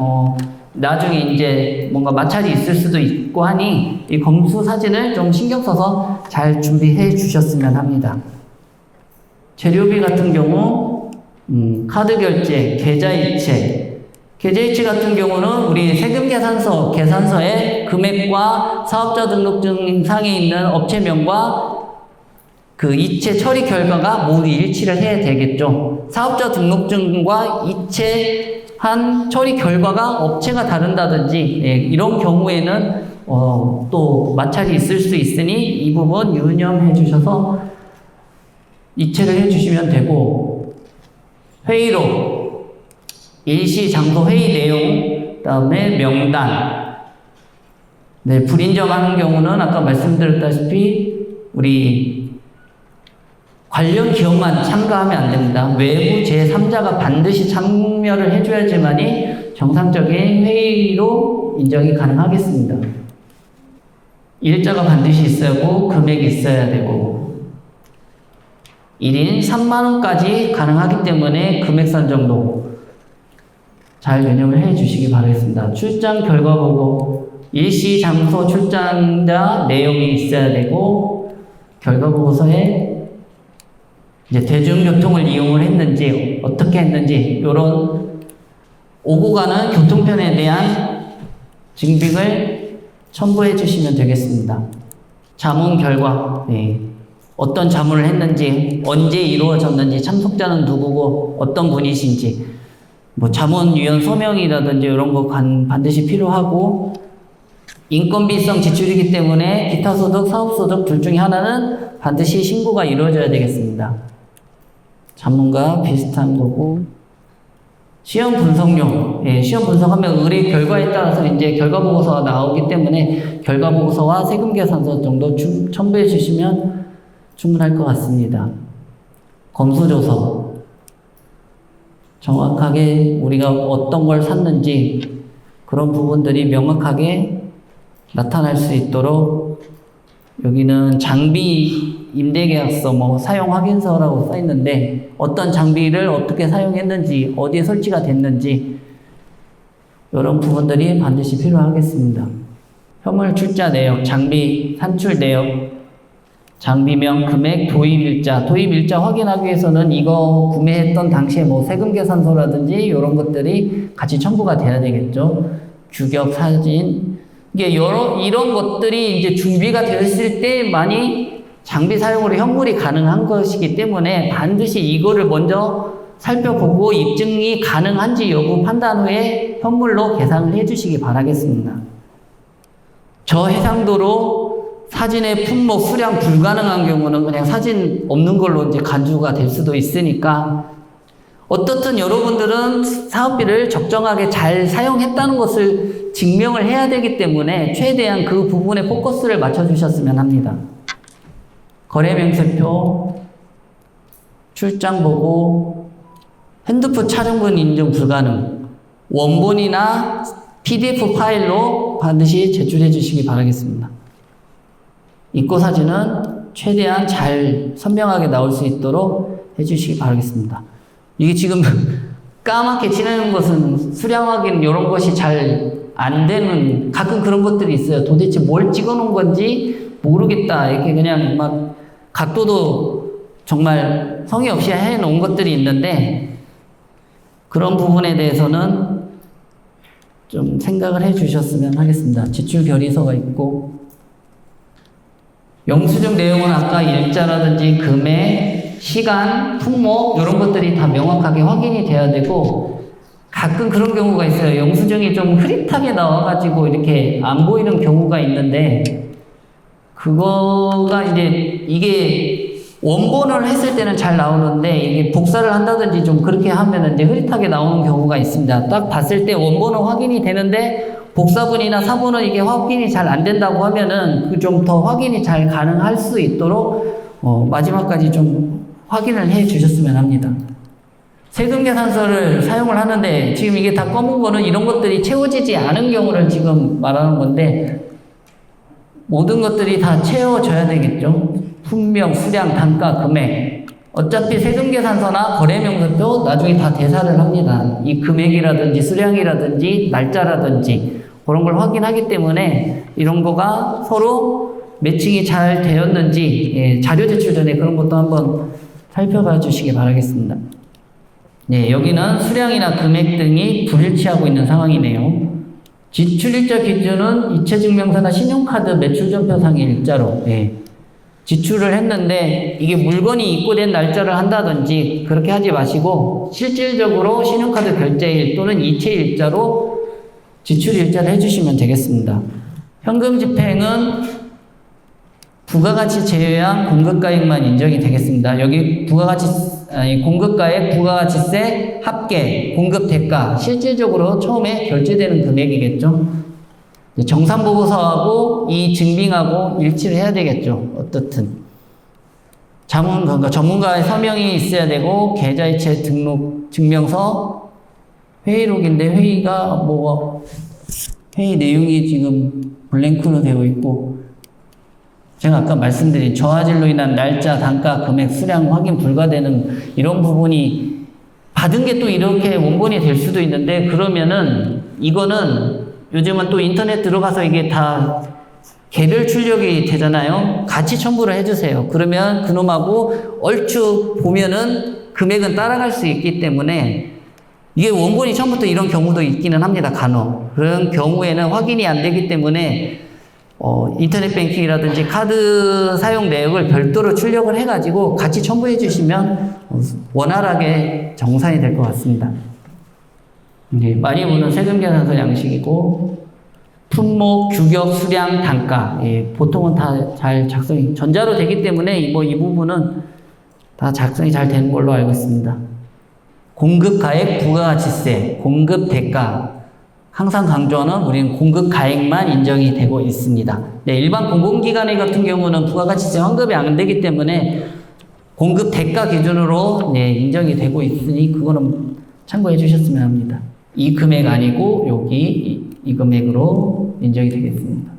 나중에 이제 뭔가 마찰이 있을 수도 있고 하니 이 검수사진을 좀 신경 써서 잘 준비해 주셨으면 합니다. 재료비 같은 경우 카드 결제, 계좌이체 계좌이체 같은 경우는 우리 세금계산서, 계산서에 금액과 사업자 등록증상에 있는 업체명과 그 이체 처리 결과가 모두 일치를 해야 되겠죠. 사업자 등록증과 이체한 처리 결과가 업체가 다른다든지 이런 경우에는 또 마찰이 있을 수 있으니 이 부분 유념해 주셔서 이체를 해 주시면 되고 회의록 일시 장소 회의 내용, 그 다음에 명단. 네, 불인정하는 경우는 아까 말씀드렸다시피 우리 관련 기업만 참가하면 안 됩니다. 외부 제3자가 반드시 참여를 해줘야지만이 정상적인 회의로 인정이 가능하겠습니다. 일자가 반드시 있어야 하고 금액이 있어야 되고 1인 3만원까지 가능하기 때문에 금액 산정도 잘 변경을 해 주시기 바라겠습니다. 출장 결과 보고 일시 장소 출장자 내용이 있어야 되고, 결과 보고서에 이제 대중교통을 이용을 했는지 어떻게 했는지 이런 오고 가는 교통편에 대한 증빙을 첨부해 주시면 되겠습니다. 자문 결과, 어떤 자문을 했는지, 언제 이루어졌는지, 참석자는 누구고 어떤 분이신지, 뭐 자문위원 서명이라든지 이런 거 반드시 필요하고, 인건비성 지출이기 때문에 기타 소득, 사업 소득 둘 중에 하나는 반드시 신고가 이루어져야 되겠습니다. 자문과 비슷한 거고, 시험 분석용, 시험 분석하면 의뢰 결과에 따라서 이제 결과 보고서가 나오기 때문에 결과 보고서와 세금 계산서 정도 첨부해 주시면 충분할 것 같습니다. 검수조서, 정확하게 우리가 어떤 걸 샀는지 그런 부분들이 명확하게 나타날 수 있도록, 여기는 장비 임대계약서, 사용 확인서라고 써 있는데 어떤 장비를 어떻게 사용했는지, 어디에 설치가 됐는지 이런 부분들이 반드시 필요하겠습니다. 현물 출자 내역, 장비 산출 내역, 장비명, 금액, 도입일자. 도입일자 확인하기 위해서는 이거 구매했던 당시에 세금 계산서라든지 이런 것들이 같이 첨부가 돼야 되겠죠. 규격, 사진. 이게 이런 것들이 이제 준비가 되었을 때 많이 장비 사용으로 현물이 가능한 것이기 때문에 반드시 이거를 먼저 살펴보고 입증이 가능한지 여부 판단 후에 현물로 계산을 해주시기 바라겠습니다. 저해상도로 사진의 품목, 수량 불가능한 경우는 그냥 사진 없는 걸로 이제 간주가 될 수도 있으니까, 어떻든 여러분들은 사업비를 적정하게 잘 사용했다는 것을 증명을 해야 되기 때문에 최대한 그 부분에 포커스를 맞춰주셨으면 합니다. 거래명세표, 출장보고, 핸드폰 촬영본 인증 불가능, 원본이나 PDF 파일로 반드시 제출해 주시기 바라겠습니다. 입고사진은 최대한 잘 선명하게 나올 수 있도록 해주시기 바라겠습니다. 이게 지금 까맣게 칠하는 것은 수량 확인 이런 것이 잘 안 되는, 가끔 그런 것들이 있어요. 도대체 뭘 찍어 놓은 건지 모르겠다. 이렇게 그냥 막 각도도 정말 성의 없이 해 놓은 것들이 있는데, 그런 부분에 대해서는 좀 생각을 해 주셨으면 하겠습니다. 지출 결의서가 있고, 영수증 내용은 아까 일자라든지 금액, 시간, 품목 이런 것들이 다 명확하게 확인이 돼야 되고, 가끔 그런 경우가 있어요. 영수증이 좀 흐릿하게 나와가지고 이렇게 안 보이는 경우가 있는데, 그거가 이제 이게 원본을 했을 때는 잘 나오는데 이게 복사를 한다든지 좀 그렇게 하면 이제 흐릿하게 나오는 경우가 있습니다. 딱 봤을 때 원본은 확인이 되는데 복사본이나 사본은 이게 확인이 잘 안 된다고 하면은 그 좀 더 확인이 잘 가능할 수 있도록 마지막까지 좀 확인을 해 주셨으면 합니다. 세금 계산서를 사용을 하는데 지금 이게 다 검은 거는 이런 것들이 채워지지 않은 경우를 지금 말하는 건데, 모든 것들이 다 채워져야 되겠죠. 품명, 수량, 단가, 금액. 어차피 세금 계산서나 거래명세표 나중에 다 대사를 합니다. 이 금액이라든지 수량이라든지 날짜라든지 그런 걸 확인하기 때문에 이런 거가 서로 매칭이 잘 되었는지 자료 제출 전에 그런 것도 한번 살펴봐 주시기 바라겠습니다. 네, 여기는 수량이나 금액 등이 불일치하고 있는 상황이네요. 지출일자 기준은 이체증명서나 신용카드 매출전표상의 일자로 지출을 했는데, 이게 물건이 입고된 날짜를 한다든지 그렇게 하지 마시고 실질적으로 신용카드 결제일 또는 이체일자로 지출일자를 해주시면 되겠습니다. 현금 집행은 부가가치 제외한 공급가액만 인정이 되겠습니다. 여기 공급가액, 부가가치세, 합계, 공급 대가, 실질적으로 처음에 결제되는 금액이겠죠. 정산보고서하고 이 증빙하고 일치를 해야 되겠죠. 어떻든. 전문가의 서명이 있어야 되고, 계좌이체 등록 증명서, 회의록인데 회의가 회의 내용이 지금 블랭크로 되어 있고, 제가 아까 말씀드린 저하질로 인한 날짜, 단가, 금액, 수량 확인 불가되는 이런 부분이 받은 게 또 이렇게 원본이 될 수도 있는데, 그러면은 이거는 요즘은 또 인터넷 들어가서 이게 다 개별 출력이 되잖아요. 같이 첨부를 해주세요. 그러면 그놈하고 얼추 보면은 금액은 따라갈 수 있기 때문에, 이게 원본이 처음부터 이런 경우도 있기는 합니다. 간혹. 그런 경우에는 확인이 안 되기 때문에 인터넷 뱅킹이라든지 카드 사용 내역을 별도로 출력을 해가지고 같이 첨부해 주시면 원활하게 정산이 될 것 같습니다. 많이 보는 세금 계산서 양식이고, 품목, 규격, 수량, 단가. 보통은 다 잘 작성이, 전자로 되기 때문에 이 부분은 다 작성이 잘 되는 걸로 알고 있습니다. 공급 가액, 부가가치세, 공급 대가. 항상 강조하는 우리는 공급 가액만 인정이 되고 있습니다. 일반 공공기관 같은 경우는 부가가치세 환급이 안 되기 때문에 공급 대가 기준으로 인정이 되고 있으니 그거는 참고해 주셨으면 합니다. 이 금액 아니고 여기 이 금액으로 인정이 되겠습니다.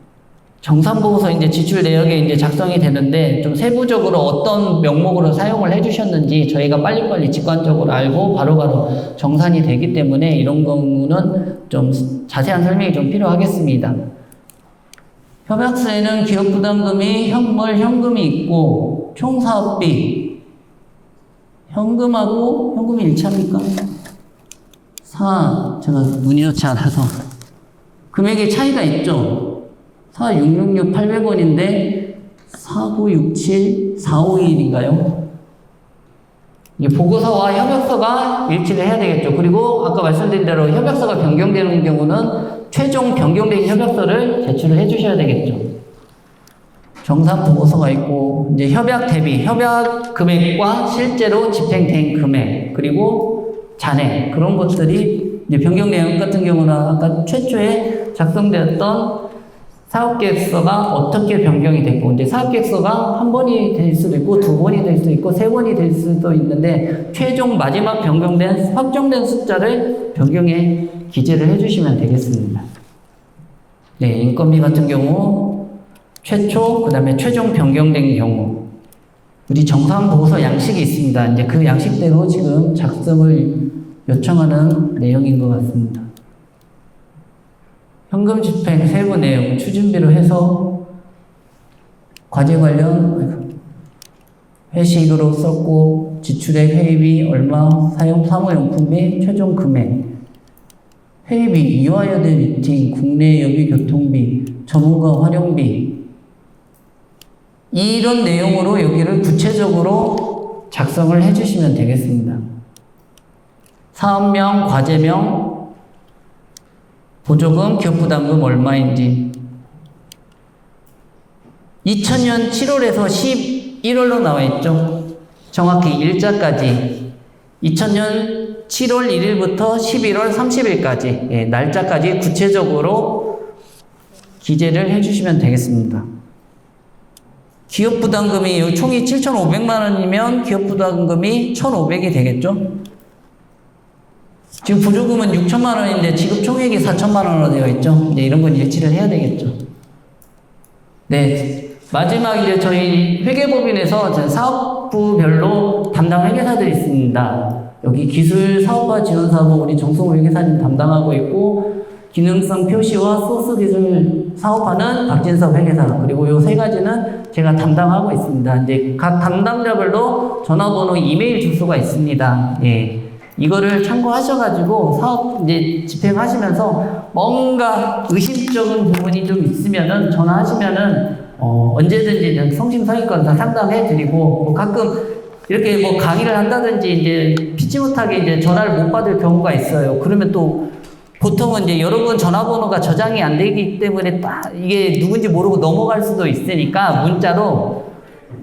정산보고서 이제 지출 내역에 이제 작성이 되는데, 좀 세부적으로 어떤 명목으로 사용을 해주셨는지 저희가 빨리빨리 직관적으로 알고 바로바로 정산이 되기 때문에 이런 경우는 좀 자세한 설명이 좀 필요하겠습니다. 협약서에는 기업부담금이 현금이 있고, 총사업비, 현금이 일치합니까? 제가 눈이 좋지 않아서 금액의 차이가 있죠. 4666 800원인데 4967 451인가요? 이게 보고서와 협약서가 일치를 해야 되겠죠. 그리고 아까 말씀드린 대로 협약서가 변경되는 경우는 최종 변경된 협약서를 제출을 해 주셔야 되겠죠. 정산 보고서가 있고, 이제 협약 대비, 협약 금액과 실제로 집행된 금액, 그리고 잔액, 그런 것들이 이제 변경 내용 같은 경우는 아까 최초에 작성되었던 사업계획서가 어떻게 변경이 됐고, 이제 사업계획서가 한 번이 될 수도 있고, 두 번이 될 수도 있고, 세 번이 될 수도 있는데, 최종 마지막 변경된, 확정된 숫자를 변경에 기재를 해주시면 되겠습니다. 인건비 같은 경우, 최초, 그 다음에 최종 변경된 경우, 우리 정산보고서 양식이 있습니다. 이제 그 양식대로 지금 작성을 요청하는 내용인 것 같습니다. 현금 집행 세부 내용 추진비로 해서 과제 관련 회식으로 썼고, 지출액 회의비 얼마, 사용 사무용품비 최종 금액, 회의비, 이화여대 미팅, 국내 여비 교통비, 전문가 활용비, 이런 내용으로 여기를 구체적으로 작성을 해주시면 되겠습니다. 사업명, 과제명, 보조금, 기업부담금 얼마인지. 2000년 7월에서 11월로 나와 있죠. 정확히 일자까지 2000년 7월 1일부터 11월 30일까지 날짜까지 구체적으로 기재를 해주시면 되겠습니다. 기업부담금이 총이 7,500만 원이면 기업부담금이 1,500이 되겠죠. 지금 보조금은 6천만 원인데 지급 총액이 4천만 원으로 되어 있죠. 이런 건 일치를 해야 되겠죠. 마지막 이제 저희 회계법인에서 사업부별로 담당 회계사들이 있습니다. 여기 기술 사업화 지원 사업은 우리 정성호 회계사님 담당하고 있고, 기능성 표시와 소스 기술 사업화는 박진섭 회계사, 그리고 요 세 가지는 제가 담당하고 있습니다. 이제 각 담당자별로 전화번호, 이메일 주소가 있습니다. 이거를 참고하셔가지고 사업 이제 집행하시면서 뭔가 의심적인 부분이 좀 있으면은 전화하시면은 언제든지 성심성의껏 상담해 드리고, 가끔 이렇게 강의를 한다든지 이제 피치 못하게 이제 전화를 못 받을 경우가 있어요. 그러면 또 보통은 이제 여러분 전화번호가 저장이 안 되기 때문에 이게 누군지 모르고 넘어갈 수도 있으니까 문자로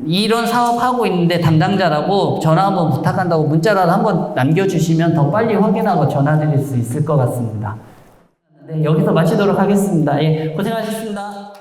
이런 사업하고 있는데 담당자라고 전화 한번 부탁한다고 문자라도 한번 남겨주시면 더 빨리 확인하고 전화드릴 수 있을 것 같습니다. 여기서 마치도록 하겠습니다. 고생하셨습니다.